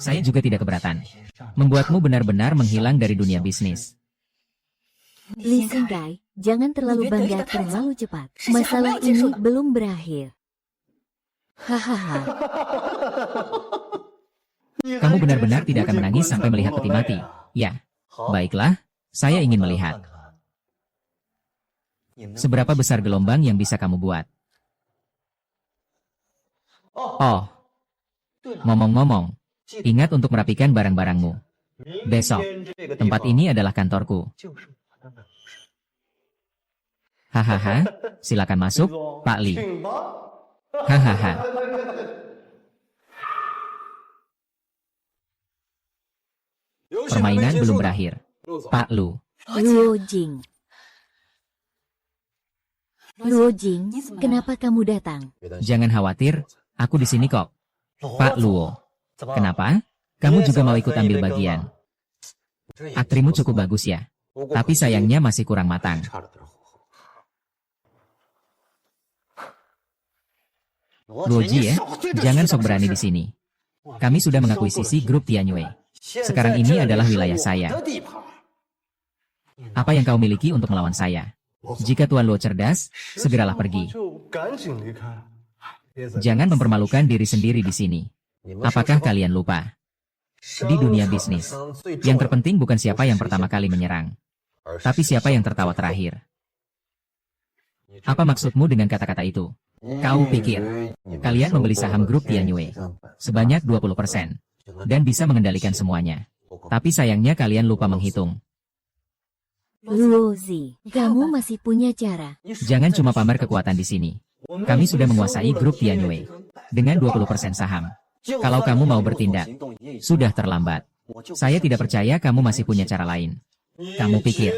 saya juga tidak keberatan. Membuatmu benar-benar menghilang dari dunia bisnis. Li Xingkai, jangan terlalu bangga terlalu cepat. Masalah ini belum berakhir. Hahaha. Kamu benar-benar tidak akan menangis sampai melihat peti mati. Ya, baiklah, saya ingin melihat. Seberapa besar gelombang yang bisa kamu buat? Oh, ngomong-ngomong, ingat untuk merapikan barang-barangmu. Besok, tempat ini adalah kantorku. Hahaha, silakan masuk, Pak Li. Hahaha. Permainan belum berakhir. Pak Lu. Luo Jing, kenapa kamu datang? Jangan khawatir, aku di sini kok. Pak Luo. Kenapa? Kamu juga mau ikut ambil bagian? Aktrimu cukup bagus ya. Tapi sayangnya masih kurang matang. Luoji ya, jangan sok berani di sini. Kami sudah mengakuisisi grup Tianyue. Sekarang ini adalah wilayah saya. Apa yang kau miliki untuk melawan saya? Jika Tuan Luo cerdas, segeralah pergi. Jangan mempermalukan diri sendiri di sini. Apakah kalian lupa? Di dunia bisnis, yang terpenting bukan siapa yang pertama kali menyerang, tapi siapa yang tertawa terakhir. Apa maksudmu dengan kata-kata itu? Kau pikir, kalian membeli saham grup Tianyue sebanyak 20% dan bisa mengendalikan semuanya. Tapi sayangnya kalian lupa menghitung. Luozi, kamu masih punya cara. Jangan cuma pamer kekuatan di sini. Kami sudah menguasai grup Tianyue dengan 20% saham. Kalau kamu mau bertindak, sudah terlambat. Saya tidak percaya kamu masih punya cara lain. Kamu pikir,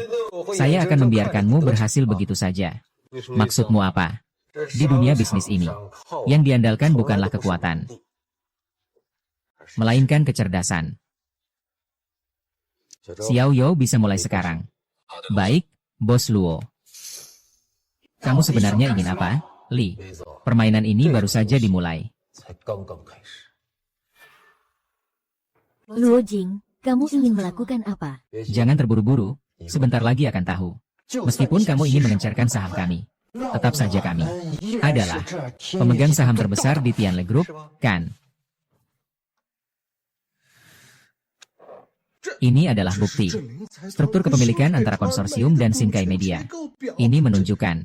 saya akan membiarkanmu berhasil begitu saja? Maksudmu apa? Di dunia bisnis ini, yang diandalkan bukanlah kekuatan, melainkan kecerdasan. Xiao You bisa mulai sekarang. Baik, Bos Luo. Kamu sebenarnya ingin apa, Li? Permainan ini baru saja dimulai. Luo Jing, kamu ingin melakukan apa? Jangan terburu-buru, sebentar lagi akan tahu. Meskipun kamu ingin mengencarkan saham kami, tetap saja kami adalah pemegang saham terbesar di Tianle Group, kan? Ini adalah bukti. Struktur kepemilikan antara konsorsium dan Xinkai Media. Ini menunjukkan,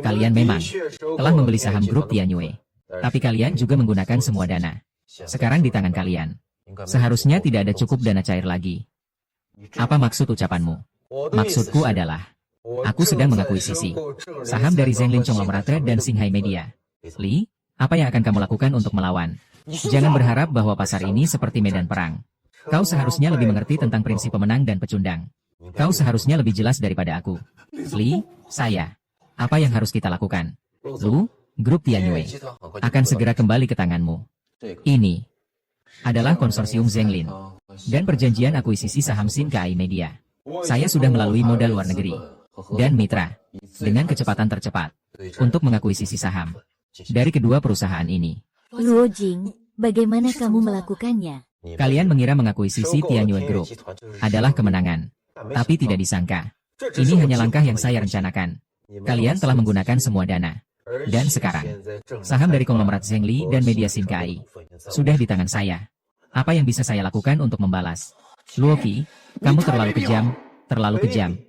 kalian memang telah membeli saham grup Tianyue. Tapi kalian juga menggunakan semua dana. Sekarang di tangan kalian. Seharusnya tidak ada cukup dana cair lagi. Apa maksud ucapanmu? Maksudku adalah, aku sedang mengakuisisi saham dari Zhenglin Conglomerate dan Xinghai Media. Li, apa yang akan kamu lakukan untuk melawan? Jangan berharap bahwa pasar ini seperti medan perang. Kau seharusnya lebih mengerti tentang prinsip pemenang dan pecundang. Kau seharusnya lebih jelas daripada aku. Li, saya. Apa yang harus kita lakukan? Lu, grup Tianyue, akan segera kembali ke tanganmu. Ini adalah konsorsium Zhenglin dan perjanjian akuisisi saham Xinkai Media. Saya sudah melalui modal luar negeri dan mitra dengan kecepatan tercepat untuk mengakuisisi saham dari kedua perusahaan ini. Luo Jing, bagaimana kamu melakukannya? Kalian mengira mengakuisisi Tianyue Group adalah kemenangan, tapi tidak disangka. Ini hanya langkah yang saya rencanakan. Kalian telah menggunakan semua dana. Dan sekarang, saham dari konglomerat Zhengli dan media Xinkai sudah di tangan saya. Apa yang bisa saya lakukan untuk membalas? Luo Qi, kamu terlalu kejam, terlalu kejam.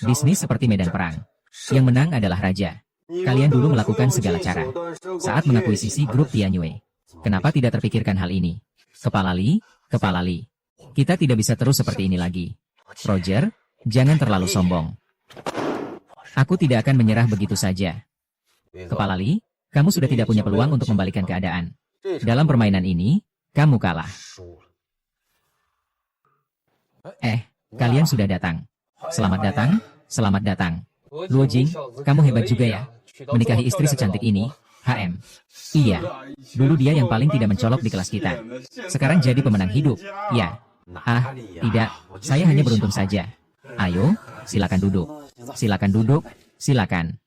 Bisnis seperti medan perang. Yang menang adalah raja. Kalian dulu melakukan segala cara saat mengakuisisi grup Tianyue. Kenapa tidak terpikirkan hal ini? Kepala Li, kita tidak bisa terus seperti ini lagi. Roger, jangan terlalu sombong. Aku tidak akan menyerah begitu saja. Kepala Li, kamu sudah tidak punya peluang untuk membalikan keadaan. Dalam permainan ini, kamu kalah. Kalian sudah datang. Selamat datang, selamat datang. Luo Jing, kamu hebat juga ya. Menikahi istri secantik ini, HM. Iya, dulu dia yang paling tidak mencolok di kelas kita. Sekarang jadi pemenang hidup, ya. Tidak, saya hanya beruntung saja. Ayo, silakan duduk. Silakan duduk, silakan.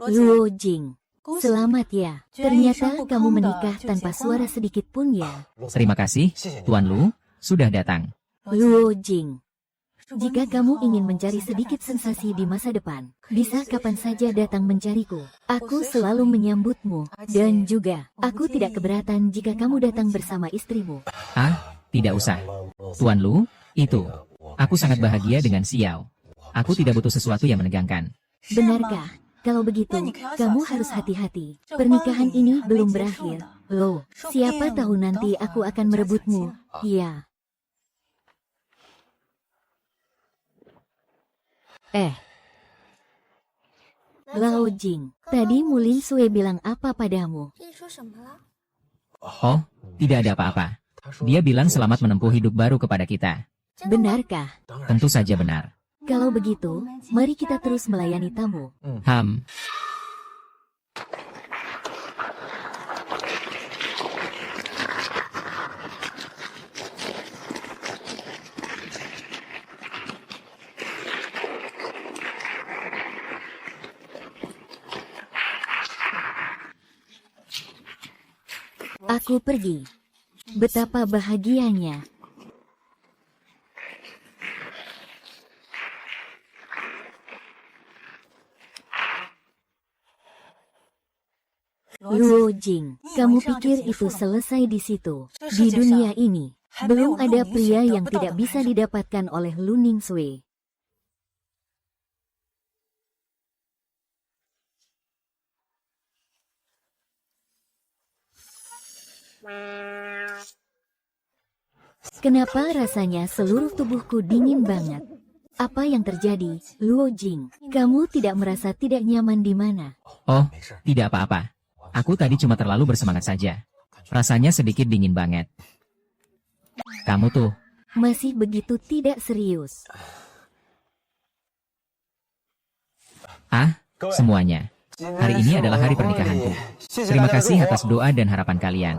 Luo Jing, selamat ya. Ternyata kamu menikah tanpa suara sedikit pun ya. Terima kasih, Tuan Lu, sudah datang. Luo Jing, jika kamu ingin mencari sedikit sensasi di masa depan, bisa kapan saja datang mencariku. Aku selalu menyambutmu. Dan juga, aku tidak keberatan jika kamu datang bersama istrimu. Tidak usah. Tuan Lu, itu. Aku sangat bahagia dengan Xiao. Aku tidak butuh sesuatu yang menegangkan. Benarkah? Kalau begitu, kamu harus hati-hati. Pernikahan ini belum berakhir. Loh, siapa tahu nanti aku akan merebutmu. Ya. Lao Jing, tadi Mulin Sue bilang apa padamu? Oh, tidak ada apa-apa. Dia bilang selamat menempuh hidup baru kepada kita. Benarkah? Tentu saja benar. Kalau begitu, mari kita terus melayani tamu. Aku pergi. Betapa bahagianya. Luo Jing, kamu pikir itu selesai di situ? Di dunia ini, belum ada pria yang tidak bisa didapatkan oleh Lu Ningsui. Kenapa rasanya seluruh tubuhku dingin banget? Apa yang terjadi, Luo Jing? Kamu tidak merasa tidak nyaman di mana? Oh, tidak apa-apa. Aku tadi cuma terlalu bersemangat saja. Rasanya sedikit dingin banget. Kamu tuh, masih begitu tidak serius. Ah, semuanya. Hari ini adalah hari pernikahanku. Terima kasih atas doa dan harapan kalian.